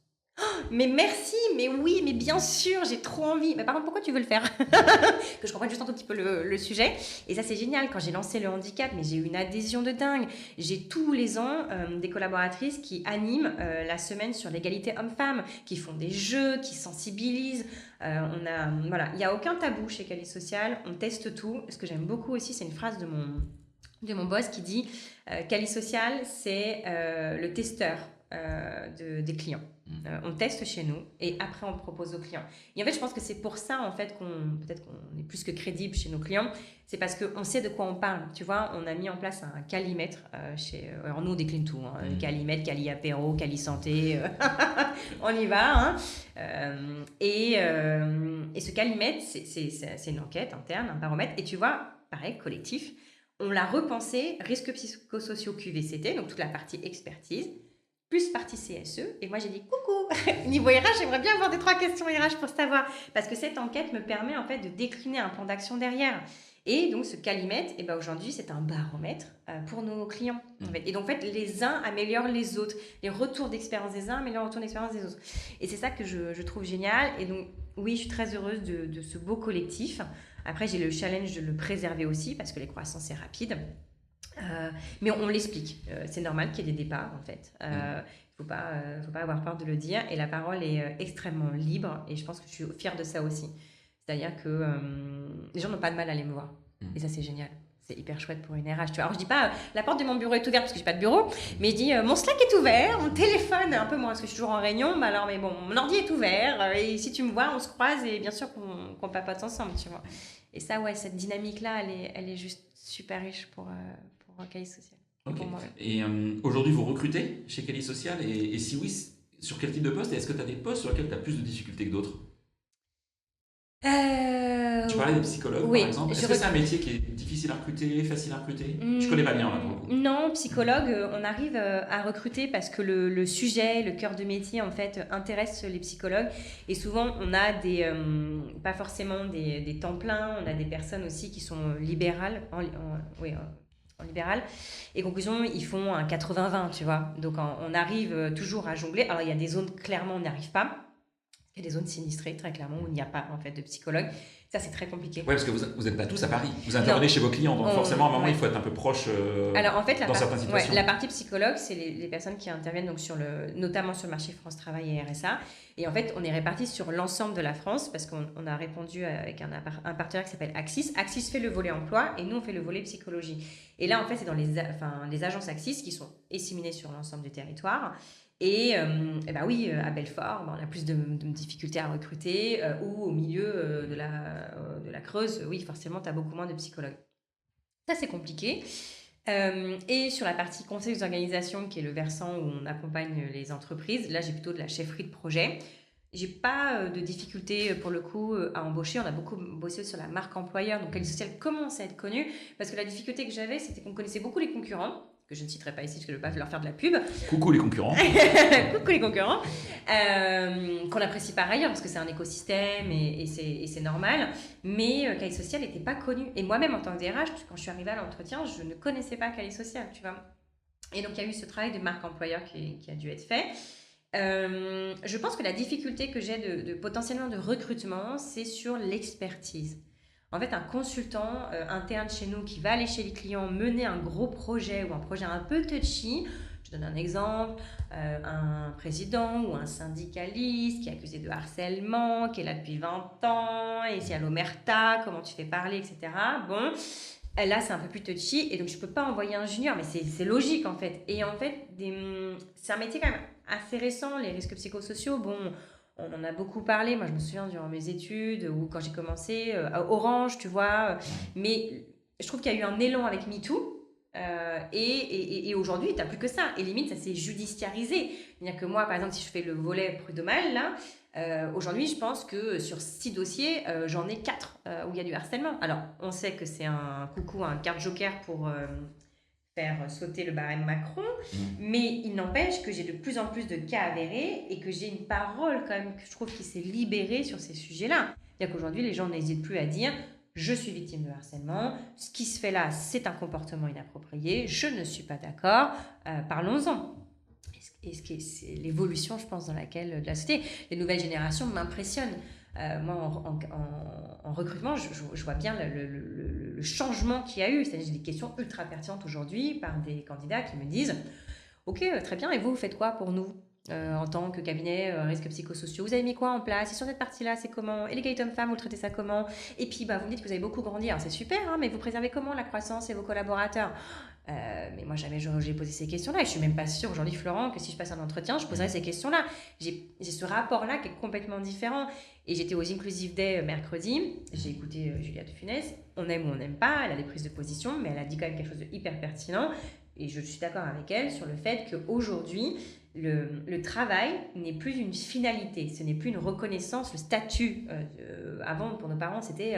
Mais merci, mais oui, mais bien sûr, j'ai trop envie. Mais par contre, pourquoi tu veux le faire? Que je comprenne juste un tout petit peu le sujet. Et ça, c'est génial. Quand j'ai lancé le handicap, mais j'ai eu une adhésion de dingue. J'ai tous les ans des collaboratrices qui animent la semaine sur l'égalité homme-femme, qui font des jeux, qui sensibilisent. Voilà, il n'y a aucun tabou chez Cali Social. On teste tout. Ce que j'aime beaucoup aussi, c'est une phrase de mon boss qui dit Cali Social, c'est le testeur des clients. On teste chez nous et après on propose aux clients. Et en fait, je pense que c'est pour ça en fait peut-être qu'on est plus que crédible chez nos clients. C'est parce qu'on sait de quoi on parle. Tu vois, on a mis en place un calimètre alors nous on décline tout. Calimètre, Cali apéro, Cali santé. On y va. Et ce calimètre, c'est une enquête interne, un baromètre. Et tu vois, pareil, collectif. On l'a repensé, risques psychosociaux QVCT, donc toute la partie expertise, plus partie CSE. Et moi, j'ai dit, coucou, niveau RH, j'aimerais bien avoir 2-3 questions RH pour savoir. Parce que cette enquête me permet en fait de décliner un plan d'action derrière. Et donc, ce calimètre, aujourd'hui, c'est un baromètre pour nos clients. En fait. Et donc, en fait, les uns améliorent les autres. Les retours d'expérience des uns améliorent les retours d'expérience des autres. Et c'est ça que je trouve génial. Et donc, oui, je suis très heureuse de ce beau collectif. Après, j'ai le challenge de le préserver aussi parce que les croissances, c'est rapide. Mais on l'explique. C'est normal qu'il y ait des départs, en fait. Il ne faut pas avoir peur de le dire. Et la parole est extrêmement libre. Et je pense que je suis fière de ça aussi. C'est-à-dire que les gens n'ont pas de mal à aller me voir. Et ça, c'est génial. C'est hyper chouette pour une RH. Tu vois. Alors, je dis pas la porte de mon bureau est ouverte parce que j'ai pas de bureau, mais je dis mon Slack est ouvert, mon téléphone un peu moins parce que je suis toujours en réunion. Mais bon, mon ordi est ouvert et si tu me vois, on se croise et bien sûr qu'on papote ensemble, tu vois. Et ça, ouais, cette dynamique-là, elle est juste super riche pour Cali Social. Ok. Pour moi, ouais. Et aujourd'hui, vous recrutez chez Cali Social et si oui, sur quel type de poste? Et est-ce que tu as des postes sur lesquels tu as plus de difficultés que d'autres? Tu parlais des psychologues, oui, par exemple. Est-ce que c'est un métier qui est difficile à recruter, facile à recruter? Je connais pas bien là pour le coup. Non, psychologue, on arrive à recruter parce que le sujet, le cœur de métier en fait intéresse les psychologues et souvent on a pas forcément des temps pleins, on a des personnes aussi qui sont libérales, en libéral. Et conclusion, ils font un 80-20, tu vois. Donc on arrive toujours à jongler. Alors il y a des zones clairement on n'y arrive pas. Il y a des zones sinistrées, très clairement, où il n'y a pas en fait de psychologue. Ça, c'est très compliqué. Oui, parce que vous n'êtes pas tous à Paris. Vous intervenez chez vos clients, donc forcément, à un moment, il faut être un peu proche Alors, en fait, dans certaines situations. la partie psychologue, c'est les personnes qui interviennent donc notamment sur le marché France Travail et RSA. Et en fait, on est répartis sur l'ensemble de la France parce qu'on a répondu avec un partenaire qui s'appelle Axis. Axis fait le volet emploi et nous, on fait le volet psychologie. Et là, en fait, c'est dans les agences Axis qui sont disséminées sur l'ensemble du territoire. Et oui, à Belfort, on a plus de difficultés à recruter, ou au milieu de la Creuse, oui, forcément, tu as beaucoup moins de psychologues. Ça, c'est compliqué. Et sur la partie conseil aux organisations, qui est le versant où on accompagne les entreprises, là, j'ai plutôt de la chefferie de projet. J'ai pas de difficulté pour le coup à embaucher. On a beaucoup bossé sur la marque employeur, donc Cali Social commence à être connu parce que la difficulté que j'avais, c'était qu'on connaissait beaucoup les concurrents, que je ne citerai pas ici parce que je ne veux pas leur faire de la pub. Coucou les concurrents. Coucou les concurrents. Qu'on apprécie par ailleurs parce que c'est un écosystème et c'est normal. Mais Cali Social n'était pas connu. Et moi-même, en tant que DRH, quand je suis arrivée à l'entretien, je ne connaissais pas Cali Social, tu vois. Et donc, il y a eu ce travail de marque employeur qui a dû être fait. Je pense que la difficulté que j'ai de potentiellement de recrutement, c'est sur l'expertise. En fait, un consultant interne chez nous qui va aller chez les clients mener un gros projet ou un projet un peu touchy, je donne un exemple, un président ou un syndicaliste qui est accusé de harcèlement, qui est là depuis 20 ans, et c'est à l'omerta, comment tu fais parler, etc. Bon, là, c'est un peu plus touchy, et donc je ne peux pas envoyer un junior, mais c'est logique en fait. Et en fait, c'est un métier quand même assez récent, les risques psychosociaux, bon... On en a beaucoup parlé, moi je me souviens durant mes études ou quand j'ai commencé à Orange, tu vois. Mais je trouve qu'il y a eu un élan avec MeToo Et aujourd'hui, tu n'as plus que ça. Et limite, ça s'est judiciarisé. C'est-à-dire que moi, par exemple, si je fais le volet prud'homal, là, aujourd'hui, je pense que sur 6 dossiers, j'en ai 4 où il y a du harcèlement. Alors, on sait que c'est un coucou, un carte joker pour faire sauter le barème Macron, mais il n'empêche que j'ai de plus en plus de cas avérés et que j'ai une parole quand même que je trouve qui s'est libérée sur ces sujets-là. C'est-à-dire qu'aujourd'hui, les gens n'hésitent plus à dire je suis victime de harcèlement, ce qui se fait là, c'est un comportement inapproprié, je ne suis pas d'accord, parlons-en. Et c'est l'évolution, je pense, dans laquelle de la société. Les nouvelles générations m'impressionnent. Moi, en recrutement, je vois bien le changement qu'il y a eu. C'est-à-dire j'ai des questions ultra pertinentes aujourd'hui par des candidats qui me disent « Ok, très bien, et vous faites quoi pour nous en tant que cabinet risques psychosociaux? Vous avez mis quoi en place? Et sur cette partie-là, c'est comment? Et l'égalité hommes-femmes, vous le traitez ça comment? Et puis, vous me dites que vous avez beaucoup grandi. Alors, c'est super, hein, mais vous préservez comment la croissance et vos collaborateurs? Mais moi, jamais j'ai posé ces questions-là. Et je suis même pas sûre aujourd'hui, Florent, que si je passe un entretien, je poserai ces questions-là. J'ai ce rapport-là qui est complètement différent. Et j'étais aux Inclusive Day mercredi. J'ai écouté Julia de Funès. On aime ou on n'aime pas. Elle a des prises de position, mais elle a dit quand même quelque chose de hyper pertinent. Et je suis d'accord avec elle sur le fait qu'aujourd'hui, le travail n'est plus une finalité, ce n'est plus une reconnaissance, le statut. Avant, pour nos parents, c'était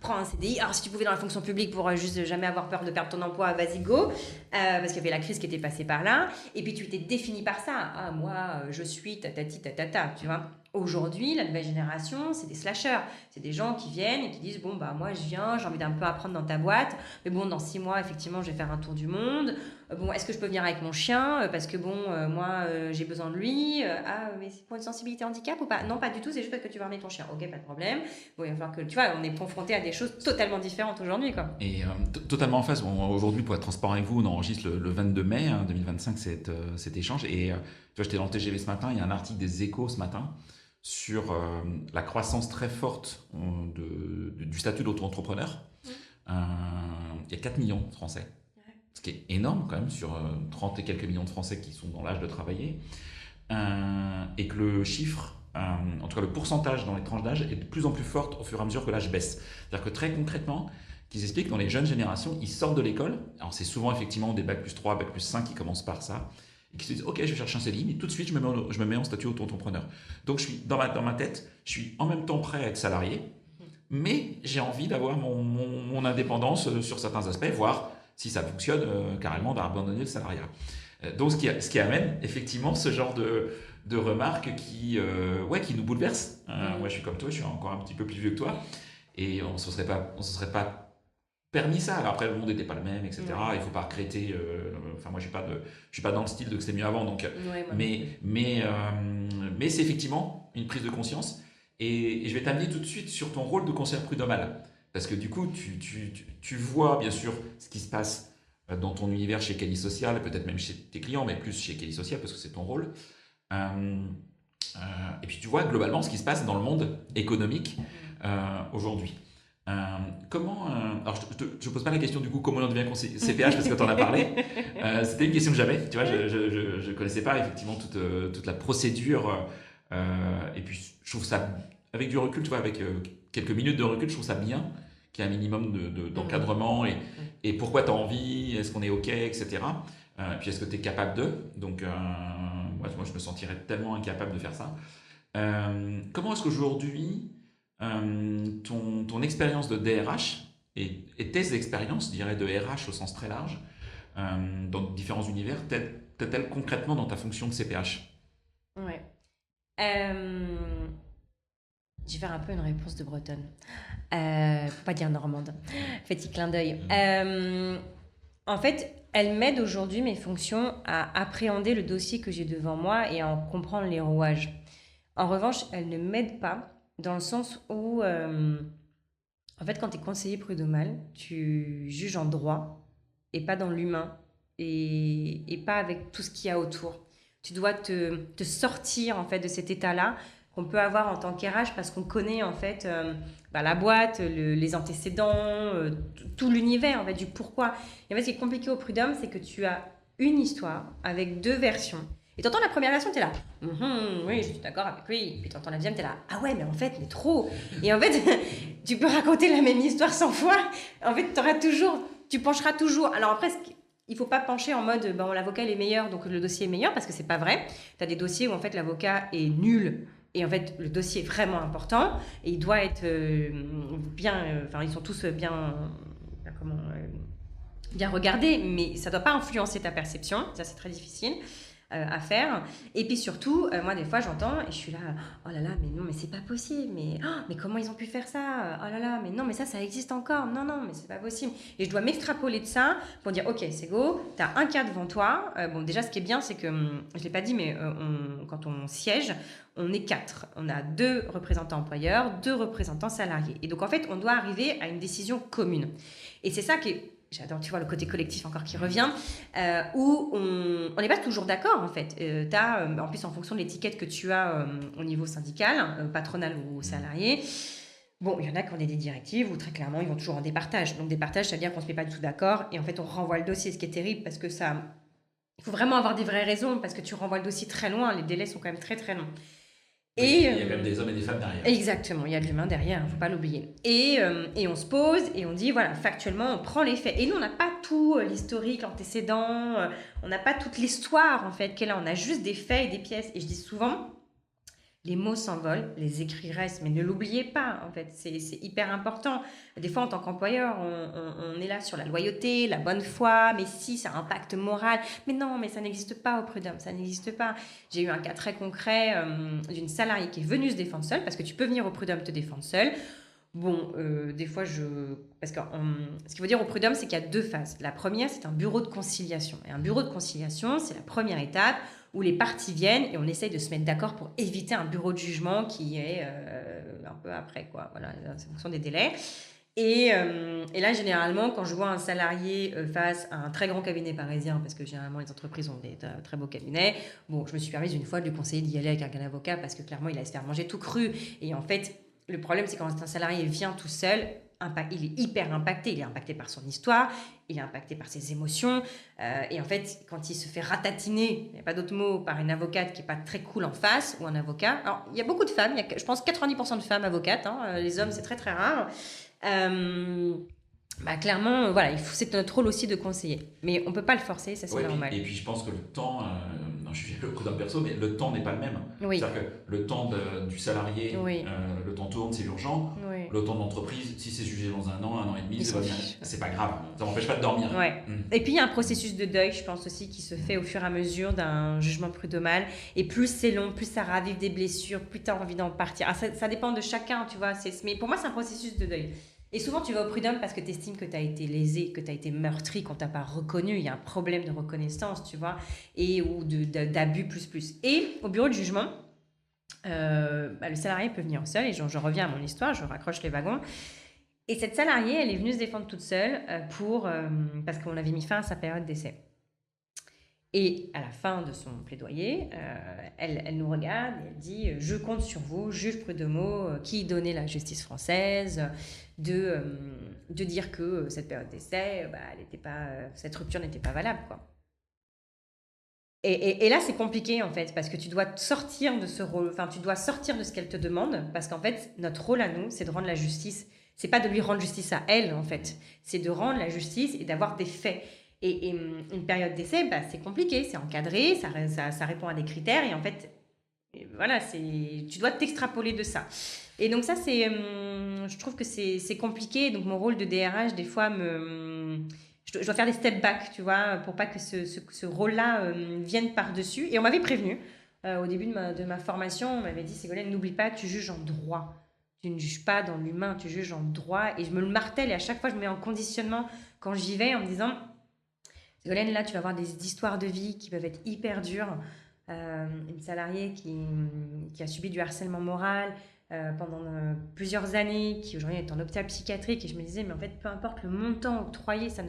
prends un CDI. Alors, si tu pouvais dans la fonction publique pour juste jamais avoir peur de perdre ton emploi, vas-y, go. Parce qu'il y avait la crise qui était passée par là. Et puis, tu t'es défini par ça. Ah, moi, je suis tatati tatata, tu vois. Aujourd'hui, la nouvelle génération, c'est des slashers. C'est des gens qui viennent et qui disent bon, moi, je viens, j'ai envie d'un peu apprendre dans ta boîte. Mais bon, dans 6 mois, effectivement, je vais faire un tour du monde. Bon, est-ce que je peux venir avec mon chien? Parce que bon, moi, j'ai besoin de lui. Ah, mais c'est pour une sensibilité handicap ou pas? Non, pas du tout, c'est juste parce que tu veux ramener ton chien. Ok, pas de problème. Bon, il va falloir que, tu vois, on est confronté à des choses totalement différentes aujourd'hui, quoi. Et totalement en face. Bon, aujourd'hui, pour être transparent avec vous, on enregistre le 22 mai 2025 cet échange. Et tu vois, j'étais dans le TGV ce matin, il y a un article des Échos ce matin sur la croissance très forte du statut d'auto-entrepreneur. Il y a 4 millions de Français, ce qui est énorme quand même sur 30 et quelques millions de Français qui sont dans l'âge de travailler. Et que le chiffre, en tout cas le pourcentage dans les tranches d'âge est de plus en plus fort au fur et à mesure que l'âge baisse. C'est-à-dire que très concrètement, qu'ils expliquent dans les jeunes générations, ils sortent de l'école. Alors c'est souvent effectivement des bac plus 3, bac plus 5 qui commencent par ça. Et qui se disent ok, je vais chercher un CDI, mais tout de suite je me mets en statut auto-entrepreneur. Donc je suis dans ma tête, je suis en même temps prêt à être salarié, mais j'ai envie d'avoir mon indépendance sur certains aspects, voire si ça fonctionne carrément d'abandonner le salariat. Donc ce qui amène effectivement ce genre de remarques qui nous bouleversent. Moi je suis comme toi, je suis encore un petit peu plus vieux que toi, et on se serait pas permis ça. Alors après, le monde n'était pas le même, etc. Il ne faut pas regretter. Enfin, moi, je suis pas dans le style de que c'était mieux avant. Donc, mais c'est effectivement une prise de conscience. Et je vais t'amener tout de suite sur ton rôle de conseiller prud'homal. Parce que du coup, tu vois bien sûr ce qui se passe dans ton univers chez Kelly Social, peut-être même chez tes clients, mais plus chez Kelly Social parce que c'est ton rôle. Et puis tu vois globalement ce qui se passe dans le monde économique aujourd'hui. Alors je pose pas la question du coup comment on devient conseiller CPH parce que tu en as parlé. C'était une question que j'avais, tu vois, je connaissais pas effectivement toute la procédure. Et puis je trouve ça, avec du recul, tu vois, avec quelques minutes de recul, je trouve ça bien qu'il y ait un minimum d'encadrement et pourquoi tu as envie, est-ce qu'on est OK, etc. Et puis est-ce que tu es capable de. Donc moi je me sentirais tellement incapable de faire ça. Comment est-ce qu'aujourd'hui ton expérience de DRH et tes expériences, je dirais, de RH au sens très large, dans différents univers, t'aident-elles concrètement dans ta fonction de CPH? Ouais. Je vais faire un peu une réponse de bretonne. Faut pas dire normande. Petit clin d'œil. En fait, elle m'aide aujourd'hui, mes fonctions, à appréhender le dossier que j'ai devant moi et à en comprendre les rouages. En revanche, elle ne m'aide pas dans le sens où, en fait, quand tu es conseiller prud'homal, tu juges en droit et pas dans l'humain et pas avec tout ce qu'il y a autour. Tu dois te sortir en fait de cet état-là qu'on peut avoir en tant qu'RH parce qu'on connaît en fait la boîte, les antécédents, tout l'univers en fait, du pourquoi. Et en fait, ce qui est compliqué au prud'homme, c'est que tu as une histoire avec 2 versions. Et t'entends la première version, t'es là, oui, je suis d'accord avec lui. Puis t'entends la deuxième, t'es là, ah ouais, mais en fait, mais trop. Et en fait, tu peux raconter la même histoire 100 fois. En fait, tu pencheras toujours. Alors après, il faut pas pencher en mode l'avocat il est meilleur donc le dossier est meilleur parce que c'est pas vrai. Tu as des dossiers où en fait l'avocat est nul et en fait le dossier est vraiment important et il doit être bien ils sont tous bien regardés, mais ça doit pas influencer ta perception, ça c'est très difficile à faire. Et puis surtout, moi des fois j'entends et je suis là, oh là là, mais non, mais c'est pas possible, mais comment ils ont pu faire ça? Oh là là, mais non, mais ça existe encore, non, mais c'est pas possible. Et je dois m'extrapoler de ça pour dire, ok, c'est go, t'as un cas devant toi. Déjà ce qui est bien, c'est que, je l'ai pas dit, mais quand on siège, on est 4. On a 2 représentants employeurs, 2 représentants salariés. Et donc en fait, on doit arriver à une décision commune. Et c'est ça qui est... J'adore, tu vois, le côté collectif encore qui revient, où on n'est pas toujours d'accord, en fait. En plus, en fonction de l'étiquette que tu as au niveau syndical, patronal ou salarié, il y en a qui ont des directives où très clairement, ils vont toujours en départage. Donc, départage, ça veut dire qu'on ne se met pas du tout d'accord et en fait, on renvoie le dossier, ce qui est terrible parce que ça... Il faut vraiment avoir des vraies raisons parce que tu renvoies le dossier très loin. Les délais sont quand même très, très longs. Et il y a quand même des hommes et des femmes derrière. Exactement, il y a de l'humain derrière, il ne faut pas l'oublier. Et on se pose et on dit, voilà, factuellement, on prend les faits. Et nous, on n'a pas tout l'historique, l'antécédent, on n'a pas toute l'histoire, en fait, qu'elle a. On a juste des faits et des pièces. Et je dis souvent, les mots s'envolent, les écrits restent, mais ne l'oubliez pas, en fait, c'est hyper important. Des fois, en tant qu'employeur, on est là sur la loyauté, la bonne foi, mais si, ça a un impact moral. Mais non, mais ça n'existe pas au prud'homme, ça n'existe pas. J'ai eu un cas très concret d'une salariée qui est venue se défendre seule, parce que tu peux venir au prud'homme te défendre seule. Des fois, parce que ce qu'il faut dire au prud'homme, c'est qu'il y a 2 phases. La première, c'est un bureau de conciliation. Et un bureau de conciliation, c'est la première étape où les parties viennent et on essaye de se mettre d'accord pour éviter un bureau de jugement qui est un peu après, quoi. Voilà, c'est en fonction des délais. Et là, généralement, quand je vois un salarié face à un très grand cabinet parisien, parce que généralement, les entreprises ont des très beaux cabinets, je me suis permise une fois de lui conseiller d'y aller avec un avocat parce que clairement, il allait se faire manger tout cru. Et en fait, le problème, c'est quand un salarié vient tout seul, il est hyper impacté. Il est impacté par son histoire, il est impacté par ses émotions. Et en fait, quand il se fait ratatiner, il n'y a pas d'autre mot, par une avocate qui n'est pas très cool en face, ou un avocat. Alors, il y a beaucoup de femmes, il y a, je pense 90% de femmes avocates. Les hommes, c'est très très rare. Clairement, voilà, c'est notre rôle aussi de conseiller. Mais on ne peut pas le forcer, ça c'est normal. Et puis je pense que le temps, je suis le prud'homme perso, mais le temps n'est pas le même. Oui. C'est-à-dire que le temps du salarié, oui. Le temps tourne, c'est urgent. Oui. Le temps de l'entreprise, si c'est jugé dans un an et demi, c'est pas grave. Ça m'empêche pas de dormir. Ouais. Et puis il y a un processus de deuil, je pense aussi, qui se fait au fur et à mesure d'un jugement prud'homal. Et plus c'est long, plus ça ravive des blessures, plus tu as envie d'en partir. Ça dépend de chacun, tu vois. Mais pour moi, c'est un processus de deuil. Et souvent, tu vas au prud'homme parce que tu estimes que tu as été lésé, que tu as été meurtri, qu'on t'a pas reconnu. Il y a un problème de reconnaissance, tu vois, ou d'abus plus. Et au bureau de jugement, le salarié peut venir seul. Et je reviens à mon histoire, je raccroche les wagons. Et cette salariée, elle est venue se défendre toute seule parce qu'on avait mis fin à sa période d'essai. Et à la fin de son plaidoyer, elle nous regarde et elle dit « Je compte sur vous, juge prud'homo, qui donnait la justice française, de dire que cette période d'essai, cette rupture n'était pas valable. » quoi. Et là, c'est compliqué, en fait, parce que tu dois sortir de ce rôle, tu dois sortir de ce qu'elle te demande, parce qu'en fait, notre rôle à nous, c'est de rendre la justice. C'est pas de lui rendre justice à elle, en fait. C'est de rendre la justice et d'avoir des faits. Et une période d'essai, c'est compliqué, c'est encadré, ça répond à des critères. Et en fait, voilà, tu dois t'extrapoler de ça. Et donc ça, je trouve que c'est compliqué. Donc mon rôle de DRH, des fois, je dois faire des step back, tu vois, pour pas que ce rôle-là vienne par-dessus. Et on m'avait prévenu, au début de ma formation, on m'avait dit, Ségolène, n'oublie pas, tu juges en droit. Tu ne juges pas dans l'humain, tu juges en droit. Et je me le martèle et à chaque fois, je me mets en conditionnement quand j'y vais en me disant... Ségolène, là, tu vas avoir des histoires de vie qui peuvent être hyper dures. Une salariée qui a subi du harcèlement moral pendant plusieurs années, qui aujourd'hui est en hôpital psychiatrique. Et je me disais, mais en fait, peu importe le montant octroyé, ça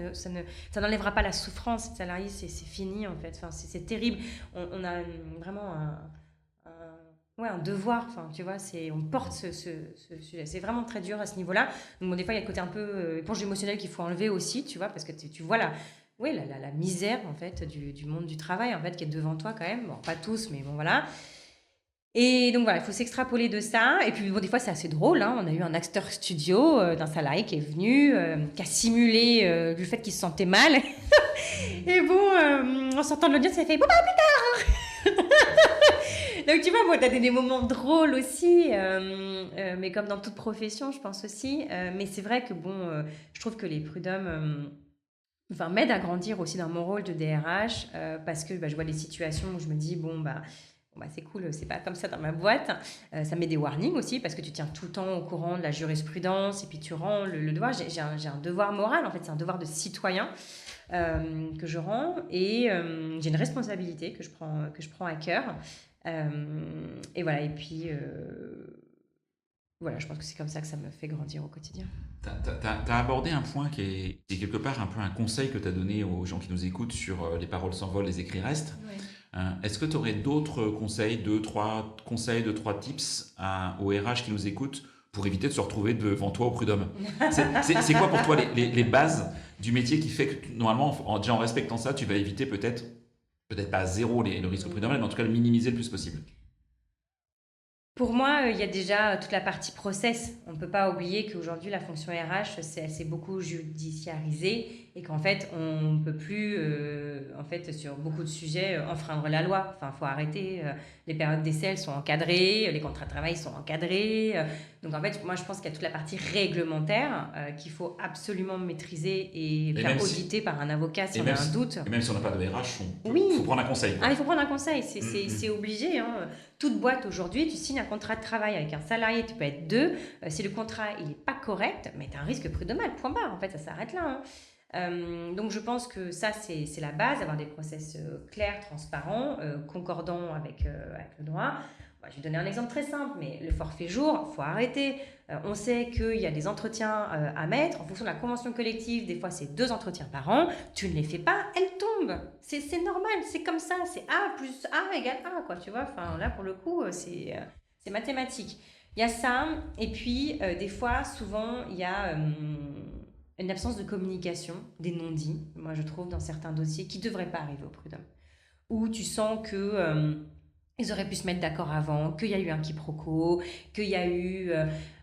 n'enlèvera pas la souffrance. Cette salariée, c'est fini, en fait. Enfin, c'est terrible. On a vraiment un devoir. Enfin, tu vois, on porte ce sujet. C'est vraiment très dur à ce niveau-là. Donc, des fois, il y a le côté un peu éponge émotionnelle qu'il faut enlever aussi, tu vois, parce que tu vois la misère en fait du monde du travail en fait qui est devant toi quand même, bon pas tous mais bon voilà. Et donc voilà, il faut s'extrapoler de ça. Et puis des fois c'est assez drôle, on a eu un acteur studio d'un salarié qui est venu, qui a simulé le fait qu'il se sentait mal. Et sortant de l'audience, elle fait bon, bah, plus tard. Donc, tu vois, bon, tu as des moments drôles aussi, mais comme dans toute profession, je pense aussi. Mais c'est vrai que, bon, je trouve que les prud'hommes m'aident à grandir aussi dans mon rôle de DRH parce que bah, je vois des situations où je me dis, bon, c'est cool, c'est pas comme ça dans ma boîte. Ça met des warnings aussi parce que tu tiens tout le temps au courant de la jurisprudence et puis tu rends le devoir. J'ai un devoir moral, en fait, c'est un devoir de citoyen que je rends et j'ai une responsabilité que je prends à cœur. Et voilà, et puis voilà, je pense que c'est comme ça que ça me fait grandir au quotidien. Tu as abordé un point qui est quelque part un peu un conseil que tu as donné aux gens qui nous écoutent sur les paroles s'envolent, les écrits restent. Ouais. Est-ce que tu aurais d'autres conseils, deux, trois conseils, deux, trois tips aux RH qui nous écoutent pour éviter de se retrouver devant toi au prud'homme? C'est quoi pour toi les bases du métier qui fait que normalement, déjà en respectant ça, tu vas éviter peut-être pas à zéro le risque prud'homal, mais en tout cas le minimiser le plus possible? Pour moi, il y a déjà toute la partie process. On ne peut pas oublier qu'aujourd'hui, la fonction RH, elle s'est beaucoup judiciarisée et qu'en fait, on ne peut plus, en fait, sur beaucoup de sujets, enfreindre la loi. Enfin, il faut arrêter. Les périodes d'essai, elles sont encadrées, les contrats de travail sont encadrés. Donc, en fait, moi, je pense qu'il y a toute la partie réglementaire qu'il faut absolument maîtriser et faire auditer par un avocat si on a un doute. Et même si on n'a pas de RH, Oui. faut prendre un conseil. Ah, il faut prendre un conseil, c'est obligé. Hein. Toute boîte aujourd'hui, tu signes un contrat de travail avec un salarié, tu peux être deux. Si le contrat il n'est pas correct, mais tu as un risque prud'homal, point barre. En fait, ça s'arrête là. Hein. Donc je pense que ça, c'est la base, avoir des process clairs, transparents, concordants avec le droit. Je vais donner un exemple très simple, mais le forfait jour, il faut arrêter. On sait qu'il y a des entretiens à mettre. En fonction de la convention collective, des fois, c'est 2 entretiens par an. Tu ne les fais pas, elles tombent. C'est normal, c'est comme ça. C'est A plus A égale A, quoi, tu vois. Enfin, là, pour le coup, c'est mathématique. Il y a ça. Et puis, des fois, souvent, il y a une absence de communication, des non-dits, moi, je trouve, dans certains dossiers qui ne devraient pas arriver au prud'homme. Où tu sens que... ils auraient pu se mettre d'accord avant, qu'il y a eu un quiproquo, qu'il y a eu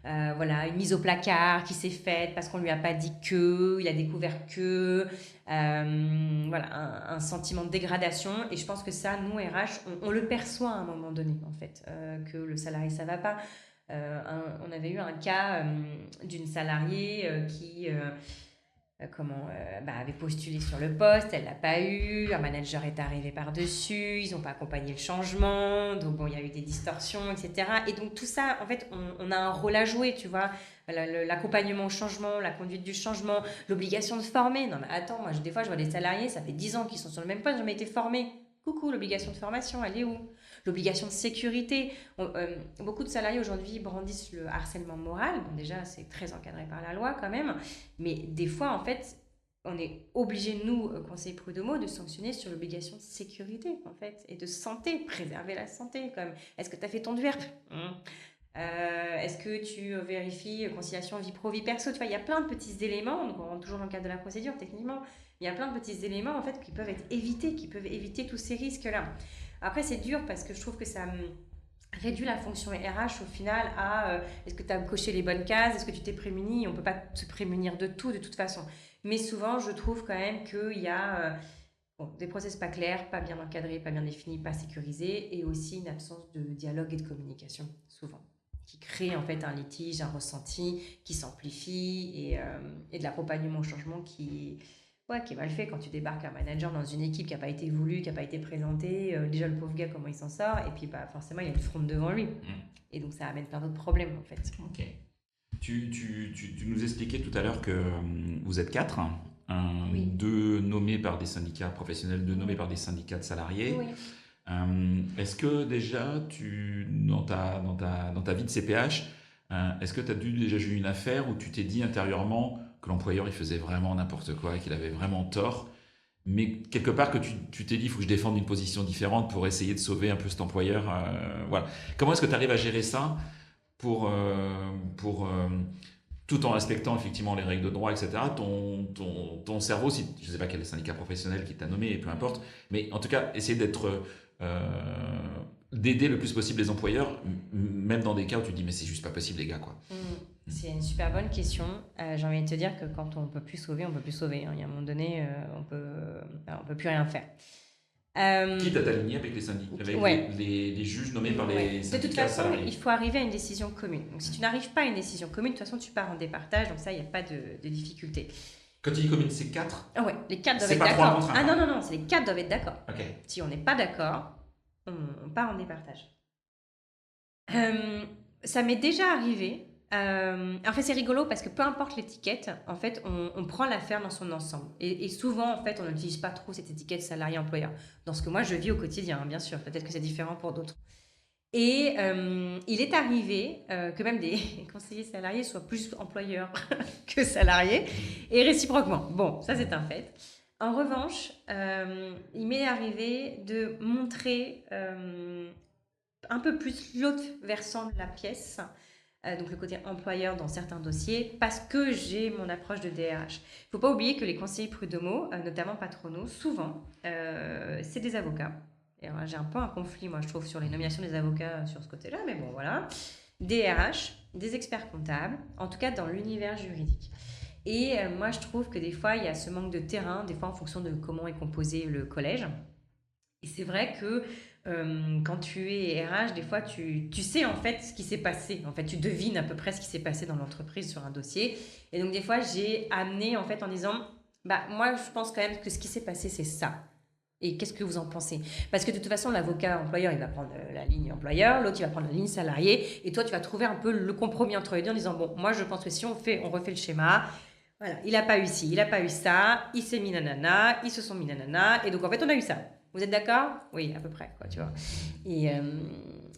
voilà, une mise au placard qui s'est faite parce qu'on ne lui a pas dit que, il a découvert que, voilà, un sentiment de dégradation. Et je pense que ça, nous, RH, on le perçoit à un moment donné, en fait, que le salarié, ça ne va pas. On avait eu un cas d'une salariée qui... avait postulé sur le poste, elle l'a pas eu, un manager est arrivé par-dessus, ils n'ont pas accompagné le changement, donc bon, il y a eu des distorsions, etc. Et donc tout ça, en fait, on a un rôle à jouer, tu vois, l'accompagnement au changement, la conduite du changement, l'obligation de former. Non mais attends, moi des fois je vois des salariés, ça fait 10 ans qu'ils sont sur le même poste, jamais été formés. Coucou, l'obligation de formation, elle est où? L'obligation de sécurité. Beaucoup de salariés aujourd'hui brandissent le harcèlement moral. Bon, déjà, c'est très encadré par la loi quand même. Mais des fois, en fait, on est obligé, nous, conseillers prud'homaux, de sanctionner sur l'obligation de sécurité, en fait, et de santé, préserver la santé. Comme, est-ce que tu as fait ton DUERP? Est-ce que tu vérifies conciliation vie pro, vie perso? Tu vois, il y a plein de petits éléments, donc on rentre toujours dans le cadre de la procédure, techniquement. Il y a plein de petits éléments, en fait, qui peuvent être évités, qui peuvent éviter tous ces risques-là. Après, c'est dur parce que je trouve que ça réduit la fonction RH au final à est-ce que tu as coché les bonnes cases, est-ce que tu t'es prémuni? On ne peut pas se prémunir de tout, de toute façon. Mais souvent, je trouve quand même qu'il y a des process pas clairs, pas bien encadrés, pas bien définis, pas sécurisés, et aussi une absence de dialogue et de communication, souvent, qui crée en fait un litige, un ressenti qui s'amplifie et de l'accompagnement au changement qui est mal fait quand tu débarques un manager dans une équipe qui n'a pas été voulue, qui n'a pas été présentée. Déjà, le pauvre gars, comment il s'en sort? Et puis, forcément, il y a une fronde devant lui. Et donc, ça amène plein d'autres problèmes, en fait. Ok. Tu nous expliquais tout à l'heure que vous êtes 4, oui. 2 nommés par des syndicats professionnels, 2 nommés par des syndicats de salariés. Oui. Est-ce que déjà, dans ta vie de CPH, est-ce que tu as déjà eu une affaire où tu t'es dit intérieurement que l'employeur il faisait vraiment n'importe quoi et qu'il avait vraiment tort, mais quelque part que tu t'es dit il faut que je défende une position différente pour essayer de sauver un peu cet employeur, voilà. Comment est-ce que tu arrives à gérer ça pour tout en respectant effectivement les règles de droit, etc. Ton cerveau, si je ne sais pas quel syndicat professionnel qui t'a nommé, peu importe, mais en tout cas essayer d'aider le plus possible les employeurs, même dans des cas où tu te dis mais c'est juste pas possible les gars, quoi. C'est une super bonne question. J'ai envie de te dire que quand on peut plus sauver, on peut plus sauver. Hein. Il y a un moment donné, on peut plus rien faire. Quitte à t'aligner avec les syndicats, avec Ouais. les juges nommés par Ouais. les De toute syndicats façon, salariés. il faut arriver à une décision commune. Donc, si tu n'arrives pas à une décision commune, de toute façon, tu pars en départage. Donc, ça, il n'y a pas de difficulté. Quand tu dis commune, c'est 4. Ah ouais, les quatre doivent C'est être pas 3 d'accord. contre 1, Ah non, pardon. non, non, c'est les quatre doivent être d'accord. Ok. Si on n'est pas d'accord, on part en départage. Euh, Ça m'est déjà arrivé. En fait, c'est rigolo parce que peu importe l'étiquette, en fait, on prend l'affaire dans son ensemble. Et souvent, en fait, on n'utilise pas trop cette étiquette salarié-employeur. Dans ce que moi, je vis au quotidien, hein, bien sûr. Peut-être que c'est différent pour d'autres. Et il est arrivé que même des conseillers salariés soient plus employeurs que salariés, et réciproquement. Bon, ça c'est un fait. En revanche, il m'est arrivé de montrer un peu plus l'autre versant de la pièce, donc le côté employeur dans certains dossiers, parce que j'ai mon approche de DRH. Il ne faut pas oublier que les conseillers prud'homaux, notamment patronaux, souvent, c'est des avocats. Et alors, j'ai un peu un conflit, moi, je trouve, sur les nominations des avocats sur ce côté-là, mais bon, voilà. Des RH, des experts comptables, en tout cas dans l'univers juridique. Et moi, je trouve que des fois, il y a ce manque de terrain, des fois en fonction de comment est composé le collège. Et c'est vrai que quand tu es RH, des fois, tu sais en fait ce qui s'est passé. En fait, tu devines à peu près ce qui s'est passé dans l'entreprise sur un dossier. Et donc, des fois, j'ai amené en fait en disant, bah, moi, je pense quand même que ce qui s'est passé, c'est ça. Et qu'est-ce que vous en pensez? Parce que de toute façon, l'avocat employeur, il va prendre la ligne employeur, l'autre, il va prendre la ligne salarié, et toi, tu vas trouver un peu le compromis entre les deux en disant, bon, moi, je pense que si on refait le schéma, voilà, il n'a pas eu ci, il n'a pas eu ça, il s'est mis nanana, ils se sont mis nanana, et donc en fait, on a eu ça. Vous êtes d'accord? Oui, à peu près, quoi, tu vois. Et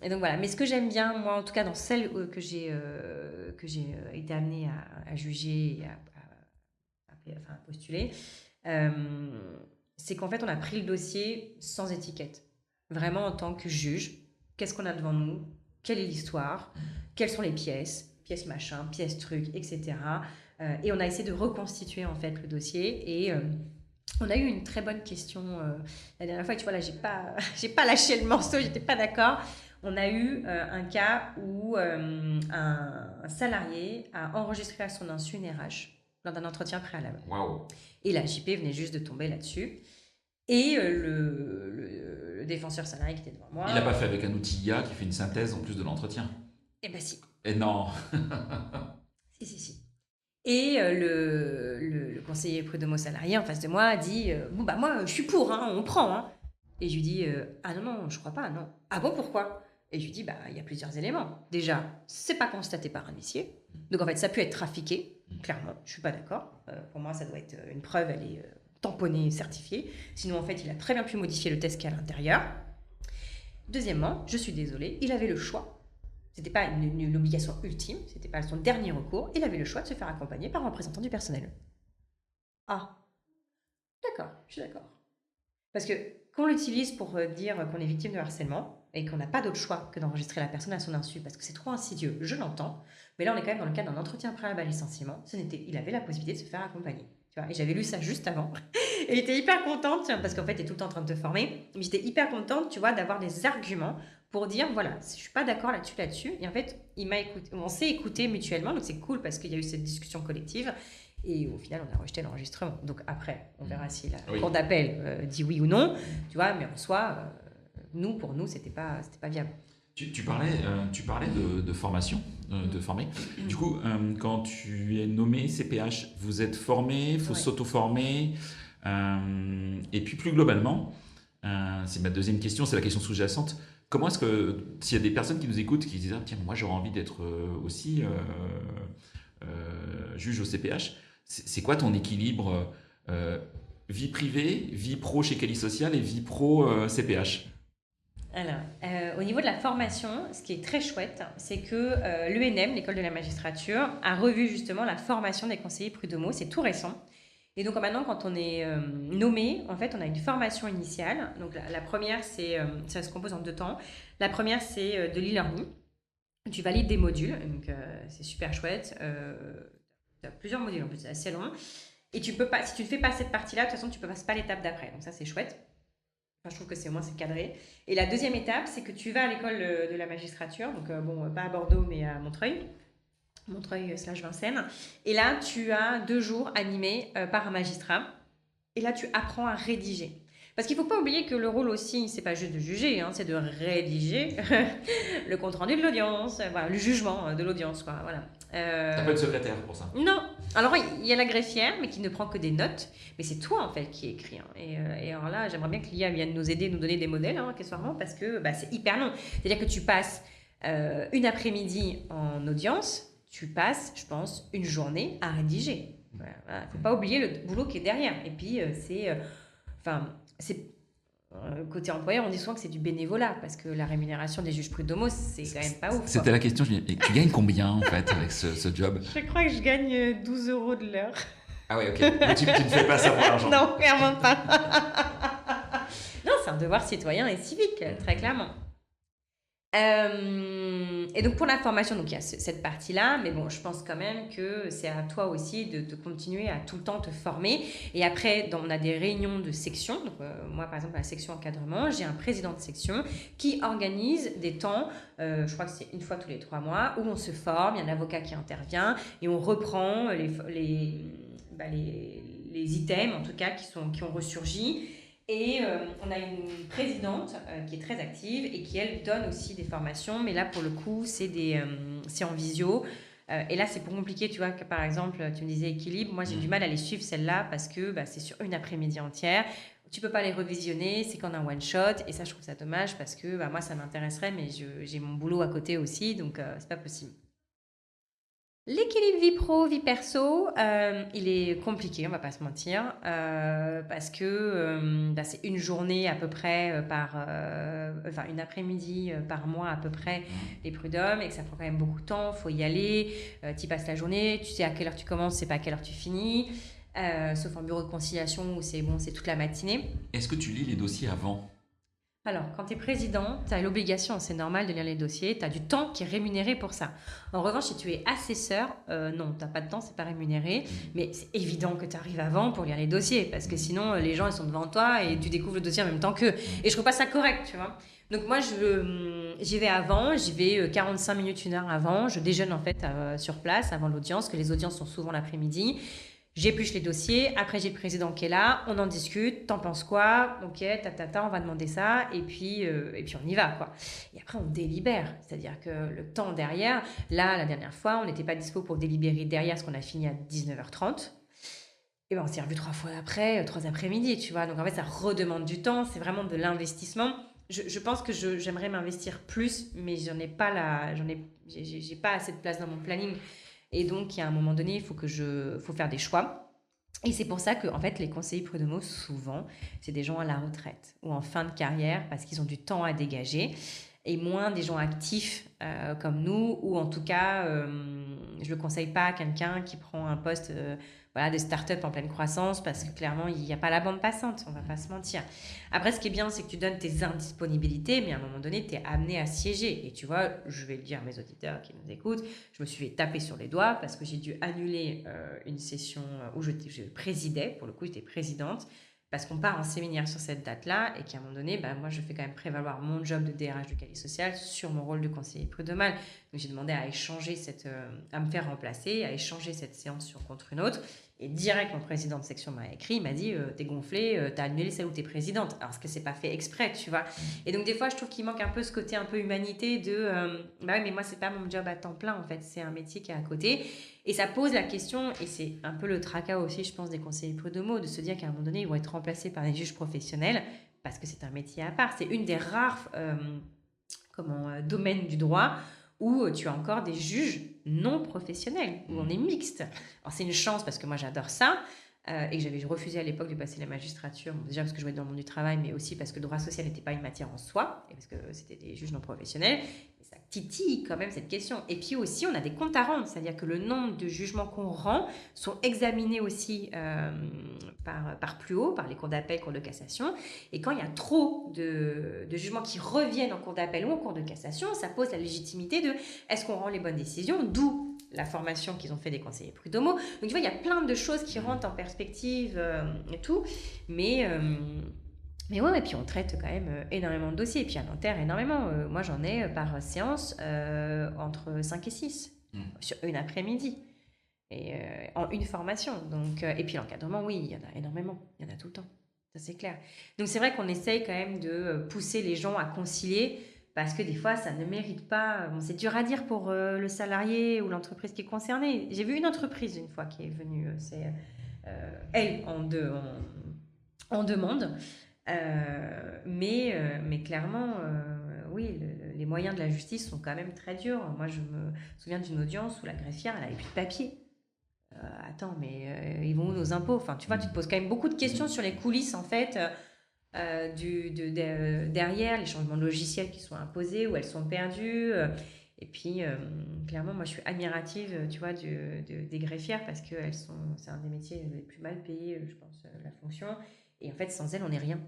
donc voilà. Mais ce que j'aime bien, moi, en tout cas, dans celle que j'ai été amenée à juger et à postuler, euh, c'est qu'en fait, on a pris le dossier sans étiquette. Vraiment en tant que juge, qu'est-ce qu'on a devant nous? Quelle est l'histoire? Quelles sont les pièces? Pièces machin, pièces truc, etc. Et on a essayé de reconstituer en fait le dossier. Et on a eu une très bonne question la dernière fois. Tu vois, là, j'ai pas lâché le morceau, j'étais pas d'accord. On a eu un cas où un salarié a enregistré à son insu une RH lors d'un entretien préalable. Waouh. Et la JP venait juste de tomber là-dessus. Et le défenseur salarié qui était devant moi. Il n'a pas fait avec un outil IA qui fait une synthèse en plus de l'entretien. Eh ben si. Et non. Si, si, si. Et le conseiller prud'homo salarié en face de moi a dit bon, bah, moi, je suis pour, hein, on prend. Hein. Et je lui dis ah non, non, je crois pas, non. Ah bon, pourquoi? Et je lui dis bah, il y a plusieurs éléments. Déjà, c'est pas constaté par un huissier. Donc, en fait, ça peut être trafiqué, clairement. Je suis pas d'accord. Pour moi, ça doit être une preuve, elle est tamponnée, certifiée. Sinon, en fait, il a très bien pu modifier le test qui est à l'intérieur. Deuxièmement, je suis désolée, il avait le choix. C'était pas une obligation ultime, c'était pas son dernier recours. Il avait le choix de se faire accompagner par un représentant du personnel. Ah, d'accord, je suis d'accord. Parce que qu'on l'utilise pour dire qu'on est victime de harcèlement et qu'on n'a pas d'autre choix que d'enregistrer la personne à son insu parce que c'est trop insidieux, je l'entends. Mais là, on est quand même dans le cadre d'un entretien préalable à licenciement. Il avait la possibilité de se faire accompagner. Tu vois, et j'avais lu ça juste avant. Et j'étais hyper contente, parce qu'en fait, tu es tout le temps en train de te former. Mais j'étais hyper contente, tu vois, d'avoir des arguments pour dire, voilà, je suis pas d'accord là-dessus. Et en fait, il m'a écouté. On s'est écouté mutuellement, donc c'est cool parce qu'il y a eu cette discussion collective. Et au final, on a rejeté l'enregistrement. Donc après, on verra si la cour d'appel dit oui ou non. Tu vois, mais en soi, pour nous, c'était pas viable. Tu parlais de formation, de former. Du coup, quand tu es nommé CPH, vous êtes formé, il faut Ouais. s'auto-former. Et puis plus globalement, c'est ma deuxième question, c'est la question sous-jacente. Comment est-ce que, s'il y a des personnes qui nous écoutent, qui disent ah, tiens, moi j'aurais envie d'être aussi juge au CPH, c'est quoi ton équilibre vie privée, vie pro chez Cali Social et vie pro CPH? Alors, au niveau de la formation, ce qui est très chouette, c'est que l'ENM, l'école de la magistrature, a revu justement la formation des conseillers prud'homaux. C'est tout récent. Et donc maintenant, quand on est nommé, en fait, on a une formation initiale. Donc la première, ça se compose en 2 temps. La première, c'est de l'e-learning. Tu valides des modules, donc c'est super chouette. Tu as plusieurs modules en plus, c'est assez long. Et tu peux pas, si tu ne fais pas cette partie-là, de toute façon, tu ne passes pas l'étape d'après. Donc ça, c'est chouette. Enfin, je trouve que c'est cadré. Et la deuxième étape, c'est que tu vas à l'école de la magistrature, donc bon, pas à Bordeaux, mais à Montreuil/Vincennes. Et là, tu as 2 jours animés par un magistrat. Et là, tu apprends à rédiger. Parce qu'il ne faut pas oublier que le rôle aussi, c'est pas juste de juger, hein, c'est de rédiger le compte-rendu de l'audience, voilà, le jugement de l'audience, quoi, voilà. T'as pas de secrétaire pour ça? Non. Alors, il y a la greffière, mais qui ne prend que des notes. Mais c'est toi, en fait, qui écris, hein. Et alors là, j'aimerais bien que l'IA vienne nous aider, nous donner des modèles, hein, accessoirement, parce que c'est hyper long. C'est-à-dire que tu passes une après-midi en audience, tu passes, je pense, une journée à rédiger. Voilà. Faut pas oublier le boulot qui est derrière. Et puis, côté employeur, on dit souvent que c'est du bénévolat, parce que la rémunération des juges prud'homaux, c'est quand même pas ouf. C'était la question, je me dis, et tu gagnes combien en fait avec ce job? Je crois que je gagne 12 € de l'heure. Ah ouais, ok. Mais tu ne fais pas ça pour l'argent. Non, clairement pas. Non, c'est un devoir citoyen et civique, très clairement. Et donc pour la formation, donc il y a cette partie-là, mais bon, je pense quand même que c'est à toi aussi de continuer à tout le temps te former. Et après, on a des réunions de section. Donc moi, par exemple, à la section encadrement, j'ai un président de section qui organise des temps, je crois que c'est une fois tous les 3 mois, où on se forme, il y a un avocat qui intervient et on reprend les items, en tout cas, qui ont ressurgi. Et on a une présidente qui est très active et qui, elle, donne aussi des formations. Mais là, pour le coup, c'est en visio. Et là, c'est plus compliqué, tu vois, que par exemple, tu me disais équilibre. Moi, j'ai du mal à les suivre, celles-là, parce que c'est sur une après-midi entière. Tu peux pas les revisionner, c'est qu'en un one-shot. Et ça, je trouve ça dommage parce que moi, ça m'intéresserait, mais j'ai mon boulot à côté aussi, donc c'est pas possible. L'équilibre vie pro, vie perso, il est compliqué, on va pas se mentir, parce que c'est une journée à peu près une après-midi par mois à peu près les prud'hommes, et que ça prend quand même beaucoup de temps, faut y aller, tu y passes la journée, tu sais à quelle heure tu commences, c'est pas à quelle heure tu finis, sauf en bureau de conciliation où c'est toute la matinée. Est-ce que tu lis les dossiers avant? Alors, quand tu es président, tu as l'obligation, c'est normal de lire les dossiers, tu as du temps qui est rémunéré pour ça. En revanche, si tu es assesseur, non, tu n'as pas de temps, c'est pas rémunéré, mais c'est évident que tu arrives avant pour lire les dossiers, parce que sinon, les gens, ils sont devant toi et tu découvres le dossier en même temps qu'eux. Et je trouve pas ça correct, tu vois. Donc moi, j'y vais avant, j'y vais 45 minutes, 1 heure avant, je déjeune en fait sur place avant l'audience, que les audiences sont souvent l'après-midi. J'épluche les dossiers, après j'ai le président qui est là, on en discute, t'en penses quoi? Ok, on va demander ça, et puis on y va, quoi. Et après on délibère, c'est-à-dire que le temps derrière, là, la dernière fois, on n'était pas dispo pour délibérer derrière, parce qu'on a fini à 19h30. Et on s'est revu 3 fois après, 3 après-midi, tu vois. Donc en fait, ça redemande du temps, c'est vraiment de l'investissement. Je pense que j'aimerais m'investir plus, mais j'ai pas assez de place dans mon planning. Et donc, il y a un moment donné, il faut faire des choix. Et c'est pour ça que, en fait, les conseillers prud'homaux, souvent, c'est des gens à la retraite ou en fin de carrière parce qu'ils ont du temps à dégager et moins des gens actifs comme nous, ou en tout cas, je ne le conseille pas à quelqu'un qui prend un poste de start-up en pleine croissance, parce que clairement, il n'y a pas la bande passante, on ne va pas se mentir. Après, ce qui est bien, c'est que tu donnes tes indisponibilités, mais à un moment donné, tu es amené à siéger. Et tu vois, je vais le dire à mes auditeurs qui nous écoutent, je me suis fait taper sur les doigts parce que j'ai dû annuler une session où je présidais, pour le coup, j'étais présidente, parce qu'on part en séminaire sur cette date-là et qu'à un moment donné, moi, je fais quand même prévaloir mon job de DRH du Cahier Social sur mon rôle de conseiller prud'homal. Donc, j'ai demandé à échanger à me faire remplacer, à échanger cette séance contre une autre. Et direct, mon président de section m'a écrit, il m'a dit t'es gonflé, t'as annulé celle où t'es présidente. Alors, ce que c'est pas fait exprès, tu vois. Et donc, des fois, je trouve qu'il manque un peu ce côté un peu humanité de oui, mais moi, c'est pas mon job à temps plein, en fait, c'est un métier qui est à côté. Et ça pose la question, et c'est un peu le tracas aussi, je pense, des conseillers prud'homaux, de se dire qu'à un moment donné, ils vont être remplacés par des juges professionnels, parce que c'est un métier à part. C'est une des rares domaines du droit où tu as encore des juges non professionnels, où on est mixte. Alors c'est une chance parce que moi j'adore ça, et que j'avais refusé à l'époque de passer la magistrature, déjà parce que je voulais être dans le monde du travail, mais aussi parce que le droit social n'était pas une matière en soi, et parce que c'était des juges non professionnels. Et ça titille quand même cette question. Et puis aussi, on a des comptes à rendre, c'est-à-dire que le nombre de jugements qu'on rend sont examinés aussi par plus haut, par les cours d'appel, cours de cassation. Et quand il y a trop de jugements qui reviennent en cours d'appel ou en cours de cassation, ça pose la légitimité de est-ce qu'on rend les bonnes décisions, d'où la formation qu'ils ont fait des conseillers prud'homaux. Donc tu vois, il y a plein de choses qui rentrent en perspective et tout, mais ouais, et puis on traite quand même énormément de dossiers, et puis à Nanterre énormément. Moi j'en ai par séance entre 5 et 6 sur une après-midi, et en une formation. Donc, et puis l'encadrement, oui, il y en a énormément, il y en a tout le temps. Ça, c'est clair. Donc, c'est vrai qu'on essaye quand même de pousser les gens à concilier parce que des fois, ça ne mérite pas. Bon, c'est dur à dire pour le salarié ou l'entreprise qui est concernée. J'ai vu une entreprise une fois qui est venue, elle, en demande. Mais clairement, oui, les moyens de la justice sont quand même très durs. Moi, je me souviens d'une audience où la greffière, elle avait plus de papier. Attends, mais ils vont où nos impôts? Enfin, tu vois, tu te poses quand même beaucoup de questions sur les coulisses, en fait, derrière, les changements de logiciels qui sont imposés, où elles sont perdues. Et puis, clairement, moi, je suis admirative, tu vois, des greffières parce que c'est un des métiers les plus mal payés, je pense, la fonction. Et en fait, sans elles, on n'est rien.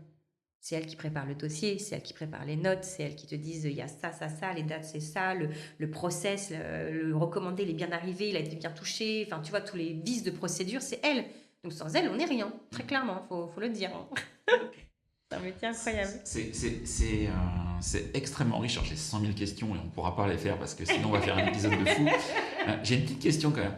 C'est elles qui préparent le dossier, c'est elles qui préparent les notes, c'est elles qui te disent il y a ça, ça, ça, les dates c'est ça, le process, le recommandé, il est bien arrivé, il a été bien touché, enfin tu vois, tous les vices de procédure, c'est elles. Donc sans elles, on n'est rien, très clairement, faut le dire. C'est un métier incroyable. C'est extrêmement riche. Alors, j'ai 100 000 questions et on ne pourra pas les faire parce que sinon on va faire un épisode de fou. J'ai une petite question quand même.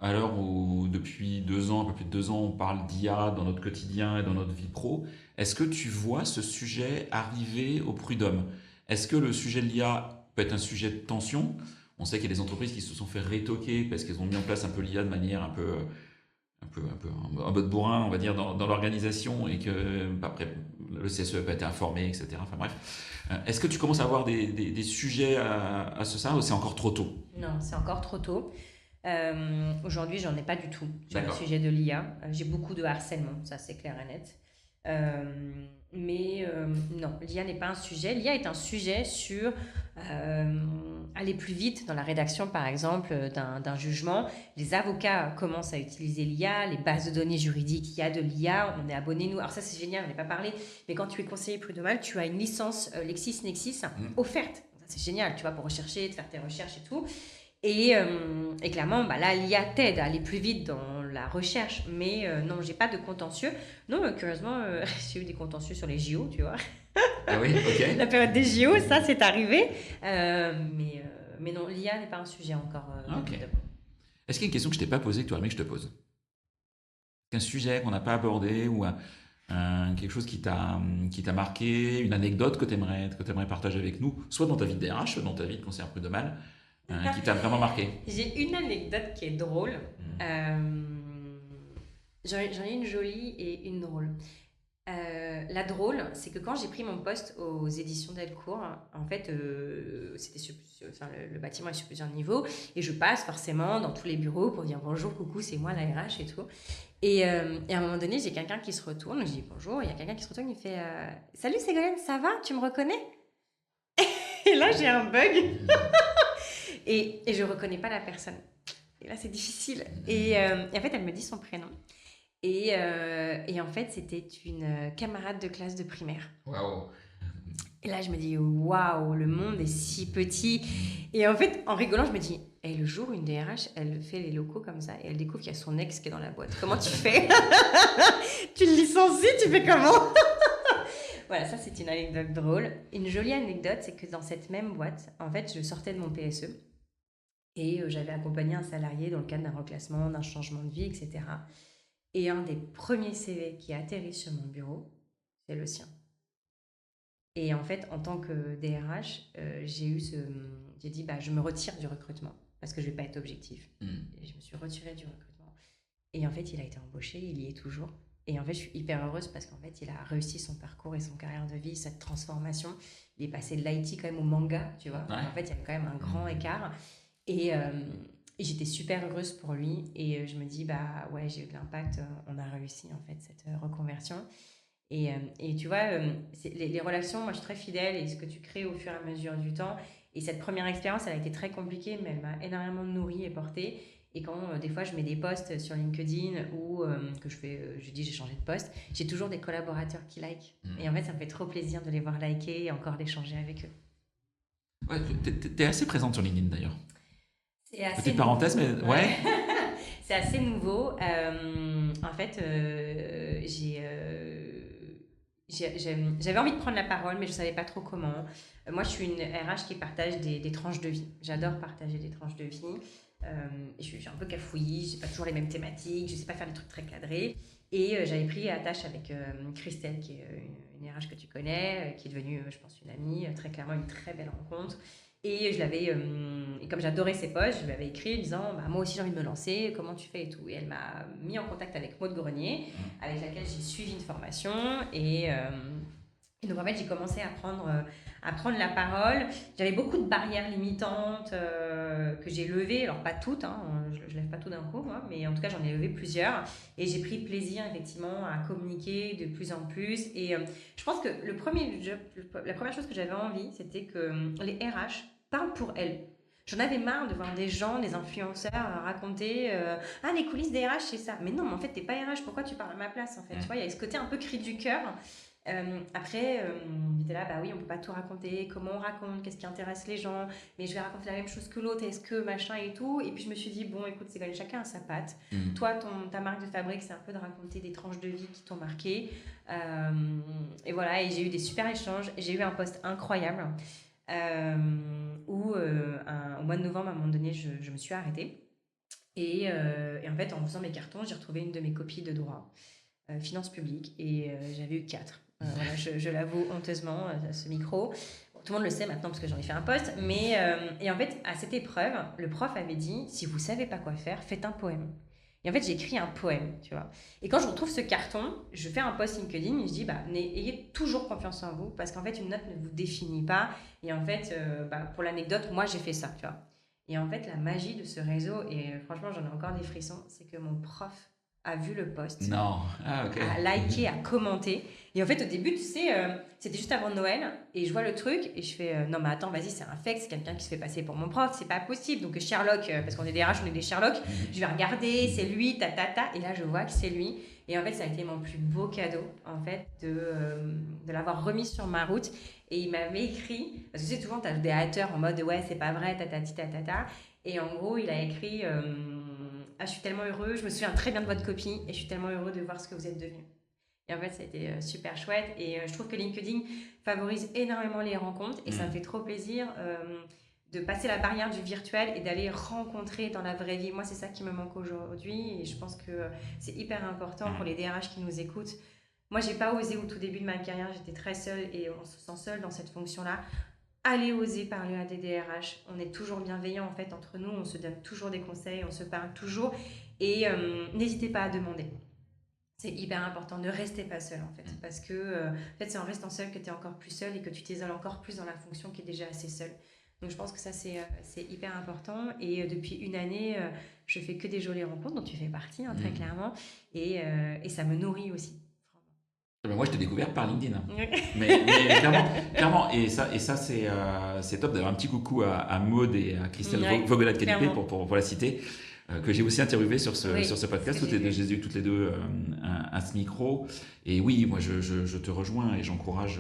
À l'heure où depuis 2 ans, un peu plus de 2 ans, on parle d'IA dans notre quotidien et dans notre vie pro, est-ce que tu vois ce sujet arriver au prud'homme? Est-ce que le sujet de l'IA peut être un sujet de tension? On sait qu'il y a des entreprises qui se sont fait rétoquer parce qu'elles ont mis en place un peu l'IA de manière un peu de bourrin, on va dire, dans l'organisation et que après le CSE n'a pas été informé, etc. Enfin bref. Est-ce que tu commences à avoir des sujets à ce ça ou c'est encore trop tôt? Non, c'est encore trop tôt. Aujourd'hui, j'en ai pas du tout sur le D'accord. sujet de l'IA. J'ai beaucoup de harcèlement, ça c'est clair et net. Non, l'IA n'est pas un sujet. L'IA est un sujet sur aller plus vite dans la rédaction, par exemple, d'un jugement. Les avocats commencent à utiliser l'IA, les bases de données juridiques, il y a de l'IA, on est abonné, nous. Alors ça, c'est génial, on n'est pas parlé, mais quand tu es conseiller prud'homal, tu as une licence LexisNexis offerte. Ça, c'est génial, tu vois, pour rechercher, de faire tes recherches et tout. Et clairement, bah là, l'IA t'aide à aller plus vite dans la recherche, mais non, j'ai pas de contentieux. Non, curieusement, j'ai eu des contentieux sur les JO, tu vois. Ah oui, ok. La période des JO, ça, c'est arrivé. Mais non, l'IA n'est pas un sujet encore. Ah, ok. Est-ce qu'il y a une question que je t'ai pas posée que tu aurais aimé que je te pose? Un sujet qu'on n'a pas abordé ou quelque chose qui t'a marqué, une anecdote que tu aimerais partager avec nous, soit dans ta vie de DRH, soit dans ta vie de conseillère prud'homal, qui t'a vraiment marqué? J'ai une anecdote qui est drôle. J'en ai une jolie et une drôle. La drôle, c'est que quand j'ai pris mon poste aux éditions Delcourt, en fait, c'était enfin, le bâtiment est sur plusieurs niveaux, et je passe forcément dans tous les bureaux pour dire bonjour, coucou, c'est moi la RH et tout. Et à un moment donné, j'ai quelqu'un qui se retourne, je dis bonjour, il y a quelqu'un qui se retourne, il fait salut Ségolène, ça va? Tu me reconnais? Et là, j'ai un bug, et je reconnais pas la personne. Et là, c'est difficile. Et en fait, elle me dit son prénom. Et en fait, c'était une camarade de classe de primaire. Waouh. Et là, je me dis, waouh, le monde est si petit. Et en fait, en rigolant, je me dis, et le jour, une DRH, elle fait les locaux comme ça, et elle découvre qu'il y a son ex qui est dans la boîte. Comment tu fais? Tu le licencies? Tu fais comment? Voilà, ça, c'est une anecdote drôle. Une jolie anecdote, c'est que dans cette même boîte, en fait, je sortais de mon PSE. Et j'avais accompagné un salarié dans le cadre d'un reclassement, d'un changement de vie, etc. Et un des premiers CV qui a atterri sur mon bureau, c'est le sien. Et en fait, en tant que DRH, j'ai dit, bah, je me retire du recrutement parce que je ne vais pas être objective. Et je me suis retirée du recrutement. Et en fait, il a été embauché, il y est toujours. Et en fait, je suis hyper heureuse parce qu'en fait, il a réussi son parcours et son carrière de vie, cette transformation. Il est passé de l'IT quand même au manga, tu vois. Ouais. En fait, il y a quand même un grand écart. Et j'étais super heureuse pour lui. Et je me dis, bah ouais, j'ai eu de l'impact. On a réussi en fait cette reconversion. Et tu vois, les relations, moi je suis très fidèle et ce que tu crées au fur et à mesure du temps. Et cette première expérience, elle a été très compliquée, mais elle m'a énormément nourrie et portée. Et quand des fois je mets des posts sur LinkedIn ou que je dis j'ai changé de poste, j'ai toujours des collaborateurs qui like. Et en fait, ça me fait trop plaisir de les voir liker et encore d'échanger avec eux. Ouais, t'es assez présente sur LinkedIn d'ailleurs. C'est assez Petite parenthèse, mais ouais. C'est assez nouveau. En fait, j'avais envie de prendre la parole, mais je ne savais pas trop comment. Moi, je suis une RH qui partage des tranches de vie. J'adore partager des tranches de vie. Je suis un peu cafouillie, j'ai pas toujours les mêmes thématiques, je sais pas faire des trucs très cadrés. Et j'avais pris attache avec Christelle, qui est une RH que tu connais, qui est devenue, je pense, une amie, très clairement une très belle rencontre. Et et comme j'adorais ses posts, je lui avais écrit en disant bah, moi aussi j'ai envie de me lancer, comment tu fais et tout. Et elle m'a mis en contact avec Maud Grenier, avec laquelle j'ai suivi une formation. Et donc en fait j'ai commencé à prendre la parole. J'avais beaucoup de barrières limitantes que j'ai levées, alors pas toutes, hein, je lève pas tout d'un coup, moi, mais en tout cas j'en ai levé plusieurs. Et j'ai pris plaisir effectivement à communiquer de plus en plus. Et je pense que la première chose que j'avais envie, c'était que les RH parlent pour elles. J'en avais marre de voir des gens, des influenceurs raconter ah les coulisses des RH c'est ça. Mais non, mais en fait t'es pas RH, pourquoi tu parles à ma place en fait. Tu vois, il y a ce côté un peu cri du cœur. Après, j'étais là, bah oui, on peut pas tout raconter, comment on raconte, qu'est-ce qui intéresse les gens, mais je vais raconter la même chose que l'autre, est-ce que machin et tout. Et puis je me suis dit, bon, écoute, c'est quand même chacun a sa patte. Toi, ta marque de fabrique, c'est un peu de raconter des tranches de vie qui t'ont marqué. Et voilà, et j'ai eu des super échanges. J'ai eu un post incroyable où, au mois de novembre, à un moment donné, je me suis arrêtée. Et en fait, en faisant mes cartons, j'ai retrouvé une de mes copies de droit, finances publiques, et j'avais eu 4. Voilà, je l'avoue honteusement à ce micro. Bon, tout le monde le sait maintenant parce que j'en ai fait un post. Et en fait, à cette épreuve, le prof avait dit si vous savez pas quoi faire, faites un poème. Et en fait, j'ai écrit un poème, tu vois. Et quand je retrouve ce carton, je fais un post LinkedIn et je dis ayez toujours confiance en vous parce qu'en fait, une note ne vous définit pas. Et en fait, pour l'anecdote, moi, j'ai fait ça, tu vois. Et en fait, la magie de ce réseau, et franchement, j'en ai encore des frissons, c'est que mon prof a vu le post, Non. Ah, ok. a liké, a commenté. Et en fait, au début, tu sais, c'était juste avant Noël, et je vois le truc, et je fais non, mais attends, vas-y, c'est un fake, c'est quelqu'un qui se fait passer pour mon prof, c'est pas possible. Donc, Sherlock, parce qu'on est des RH, on est des Sherlock, je vais regarder, c'est lui, ta. Et là, je vois que c'est lui. Et en fait, ça a été mon plus beau cadeau, en fait, de l'avoir remis sur ma route. Et il m'avait écrit, parce que tu sais, souvent, tu as des haters en mode ouais, c'est pas vrai, ta. Et en gros, il a écrit ah, je suis tellement heureux, je me souviens très bien de votre copie et je suis tellement heureux de voir ce que vous êtes devenu. Et en fait, ça a été super chouette. Et je trouve que LinkedIn favorise énormément les rencontres et ça me fait trop plaisir de passer la barrière du virtuel et d'aller rencontrer dans la vraie vie. Moi, c'est ça qui me manque aujourd'hui et je pense que c'est hyper important pour les DRH qui nous écoutent. Moi, j'ai pas osé au tout début de ma carrière, j'étais très seule et on se sent seul dans cette fonction-là. Allez oser parler à des DRH. On est toujours bienveillants en fait entre nous, on se donne toujours des conseils, on se parle toujours et n'hésitez pas à demander. C'est hyper important, ne restez pas seul en fait, parce que en fait, c'est en restant seul que tu es encore plus seul et que tu t'isoles encore plus dans la fonction qui est déjà assez seule. Donc je pense que ça c'est hyper important et depuis une année, je fais que des jolies rencontres dont tu fais partie très clairement et ça me nourrit aussi. Moi, je t'ai découvert par LinkedIn. Mais clairement. Et ça c'est top d'avoir un petit coucou à Maud et à Christelle Vogelat de Calipé pour la citer, que j'ai aussi interviewé sur ce podcast. J'ai eu toutes les deux à ce micro. Et oui, moi, je te rejoins et j'encourage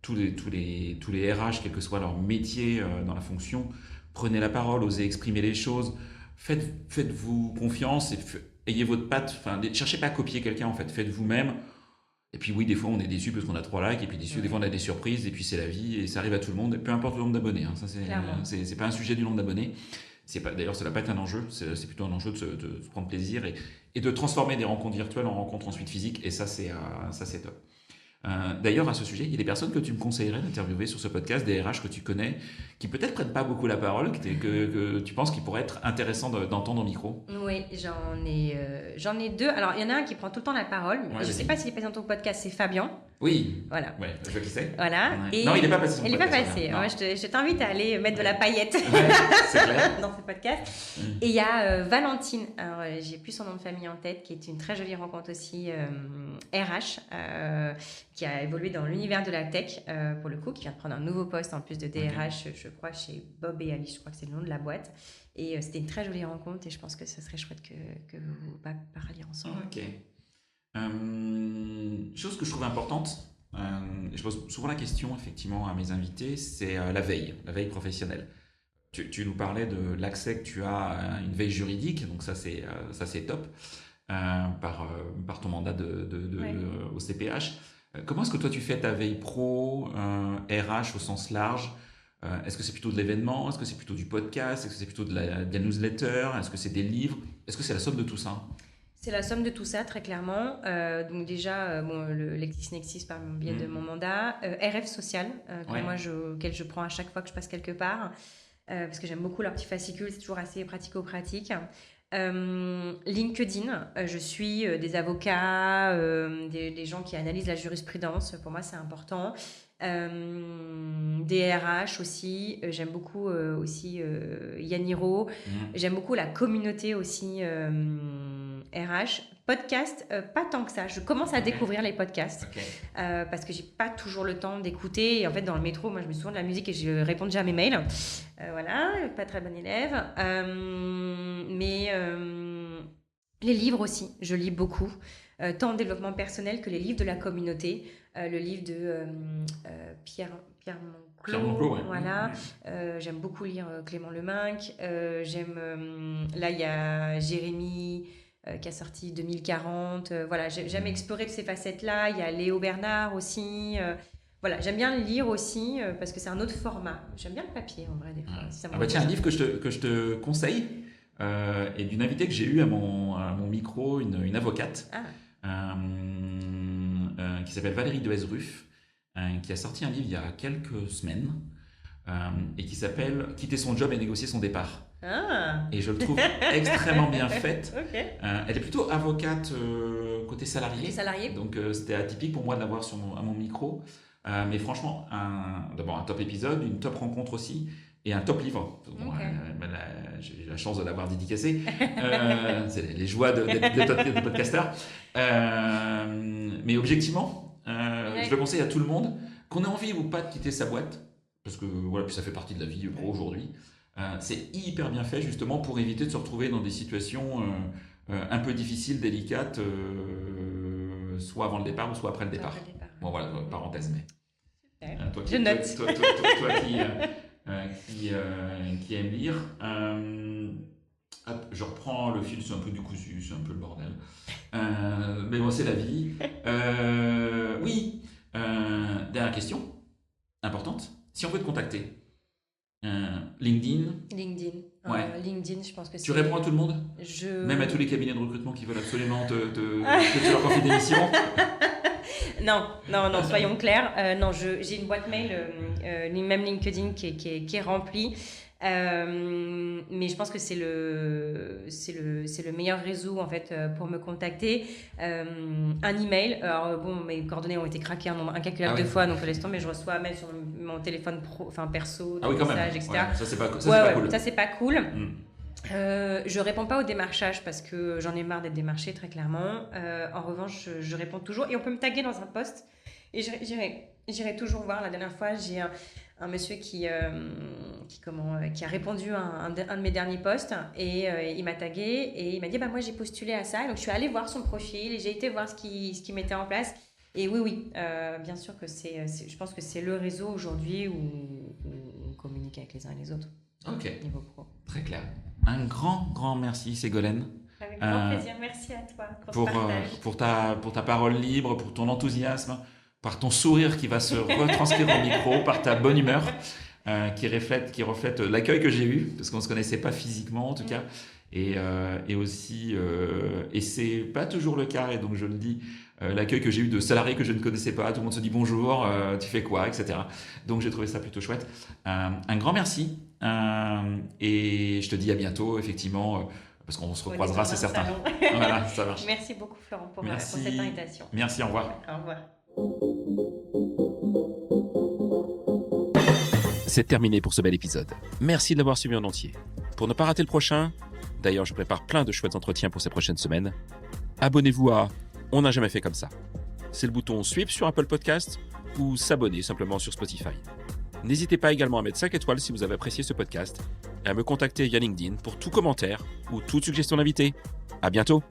tous les RH, quel que soit leur métier dans la fonction. Prenez la parole, osez exprimer les choses. Faites-vous confiance et ayez votre patte. Enfin, cherchez pas à copier quelqu'un, en fait. Faites vous-même. Et puis oui, des fois on est déçu parce qu'on a 3 likes, et puis des fois on a des surprises, et puis c'est la vie, et ça arrive à tout le monde, peu importe le nombre d'abonnés. Ça c'est pas un sujet du nombre d'abonnés. D'ailleurs, ça va pas être un enjeu, c'est plutôt un enjeu de se prendre plaisir et de transformer des rencontres virtuelles en rencontres ensuite physiques, et ça c'est top. D'ailleurs, à ce sujet, il y a des personnes que tu me conseillerais d'interviewer sur ce podcast, des RH que tu connais, qui peut-être prennent pas beaucoup la parole, que tu penses qu'il pourrait être intéressant d'entendre au micro. Oui, j'en ai 2. Alors, il y en a un qui prend tout le temps la parole. Je ne sais pas s'il est passé dans ton podcast, c'est Fabien. Oui. Voilà. Ouais, je vois qui c'est. Voilà. Ouais. Non, il n'est pas passé. Il n'est pas passé. Ouais, je t'invite à aller mettre de la paillette c'est clair. dans ce podcast. Et il y a Valentine. Alors, j'ai plus son nom de famille en tête, qui est une très jolie rencontre aussi RH, qui a évolué dans l'univers de la tech pour le coup, qui vient de prendre un nouveau poste en plus de DRH, je crois chez Bob et Alice, je crois que c'est le nom de la boîte. Et c'était une très jolie rencontre et je pense que ce serait chouette que vous parliez ensemble. Ok. Chose que je trouve importante, je pose souvent la question effectivement à mes invités, c'est la veille professionnelle. Tu nous parlais de l'accès que tu as à une veille juridique, donc ça c'est top, par ton mandat au CPH. Comment est-ce que toi tu fais ta veille pro, RH au sens large? Est-ce que c'est plutôt de l'événement? Est-ce que c'est plutôt du podcast? Est-ce que c'est plutôt de la newsletter? Est-ce que c'est des livres? Est-ce que c'est la somme de tout ça? C'est la somme de tout ça, très clairement. Donc déjà, le LexisNexis par le biais de mon mandat. RF Social, auquel je prends à chaque fois que je passe quelque part, parce que j'aime beaucoup leur petit fascicule, c'est toujours assez pratico-pratique. LinkedIn, je suis des avocats, des gens qui analysent la jurisprudence, pour moi c'est important. Des RH aussi, j'aime beaucoup aussi Yaniro, j'aime beaucoup la communauté aussi RH. Podcast, pas tant que ça, je commence à découvrir les podcasts parce que j'ai pas toujours le temps d'écouter, et en fait dans le métro, moi je mets souvent de la musique et je réponds déjà à mes mails, voilà, pas très bon élève, mais les livres aussi, je lis beaucoup, tant en développement personnel que les livres de la communauté. Le livre de Pierre Monclos, voilà. J'aime beaucoup lire Clément Leminck. Là, il y a Jérémy qui a sorti 2040. Voilà, j'aime explorer ces facettes-là. Il y a Léo Bernard aussi. Voilà, j'aime bien lire aussi parce que c'est un autre format. J'aime bien le papier en vrai des fois. Si tiens, un livre que je te conseille et d'une invitée que j'ai eue à mon micro, une avocate. Qui s'appelle Valérie Duez-Ruff, qui a sorti un livre il y a quelques semaines et qui s'appelle « Quitter son job et négocier son départ ». Et je le trouve extrêmement bien faite. Elle est plutôt avocate côté salarié. Donc c'était atypique pour moi de l'avoir à mon micro. Mais franchement, d'abord un top épisode, une top rencontre aussi. Et un top livre. J'ai la chance de l'avoir dédicacé. C'est les joies des podcasteurs. Mais objectivement, je le conseille à tout le monde, qu'on ait envie ou pas de quitter sa boîte, parce que voilà, puis ça fait partie de la vie pro aujourd'hui. C'est hyper bien fait justement pour éviter de se retrouver dans des situations un peu difficiles, délicates, soit avant le départ ou soit après le départ. Bon voilà, parenthèse, mais je note. Toi qui aime lire. Je reprends le fil, c'est un peu du cousu, c'est un peu le bordel. Mais bon, c'est la vie. Oui, dernière question, importante. Si on veut te contacter, LinkedIn. LinkedIn, je pense que c'est... Tu réponds à tout le monde? Même à tous les cabinets de recrutement qui veulent absolument que tu leur confies des missions? Non, soyons clairs. Non, j'ai une boîte mail, même LinkedIn qui est remplie. Mais je pense que c'est le meilleur réseau en fait pour me contacter. Un email. Alors bon, mes coordonnées ont été craquées un nombre incalculable de fois, donc laisse tomber. Je reçois un mail sur mon téléphone perso, des messages, etc. Ouais, ça c'est pas cool. Ça c'est pas cool. Je réponds pas au démarchage parce que j'en ai marre d'être démarchée, très clairement. En revanche, je réponds toujours et on peut me taguer dans un post et j'irai toujours voir. La dernière fois, j'ai un monsieur qui a répondu à un de mes derniers posts et il m'a tagué et il m'a dit moi j'ai postulé à ça. Et donc je suis allée voir son profil et j'ai été voir ce qui mettait en place. Et oui, bien sûr que je pense que c'est le réseau aujourd'hui où on communique avec les uns et les autres. Ok. Niveau pro. Très clair. Un grand merci Ségolène. Avec grand plaisir. Merci à toi pour ta parole libre, pour ton enthousiasme, par ton sourire qui va se retranscrire au micro, par ta bonne humeur qui reflète l'accueil que j'ai eu, parce qu'on ne se connaissait pas physiquement en tout cas, et aussi, et c'est pas toujours le cas, et donc je le dis, l'accueil que j'ai eu de salariés que je ne connaissais pas, tout le monde se dit bonjour, tu fais quoi, etc. Donc j'ai trouvé ça plutôt chouette. Un grand merci, et je te dis à bientôt, effectivement, parce qu'on se recroisera, c'est certain. Voilà, ça marche. Merci beaucoup Florent pour cette invitation. Merci, au revoir. Au revoir. C'est terminé pour ce bel épisode. Merci de l'avoir suivi en entier. Pour ne pas rater le prochain, d'ailleurs je prépare plein de chouettes entretiens pour ces prochaines semaines, abonnez-vous à On n'a jamais fait comme ça. C'est le bouton suivre sur Apple Podcast ou s'abonner simplement sur Spotify. N'hésitez pas également à mettre 5 étoiles si vous avez apprécié ce podcast et à me contacter via LinkedIn pour tout commentaire ou toute suggestion d'invité. À bientôt!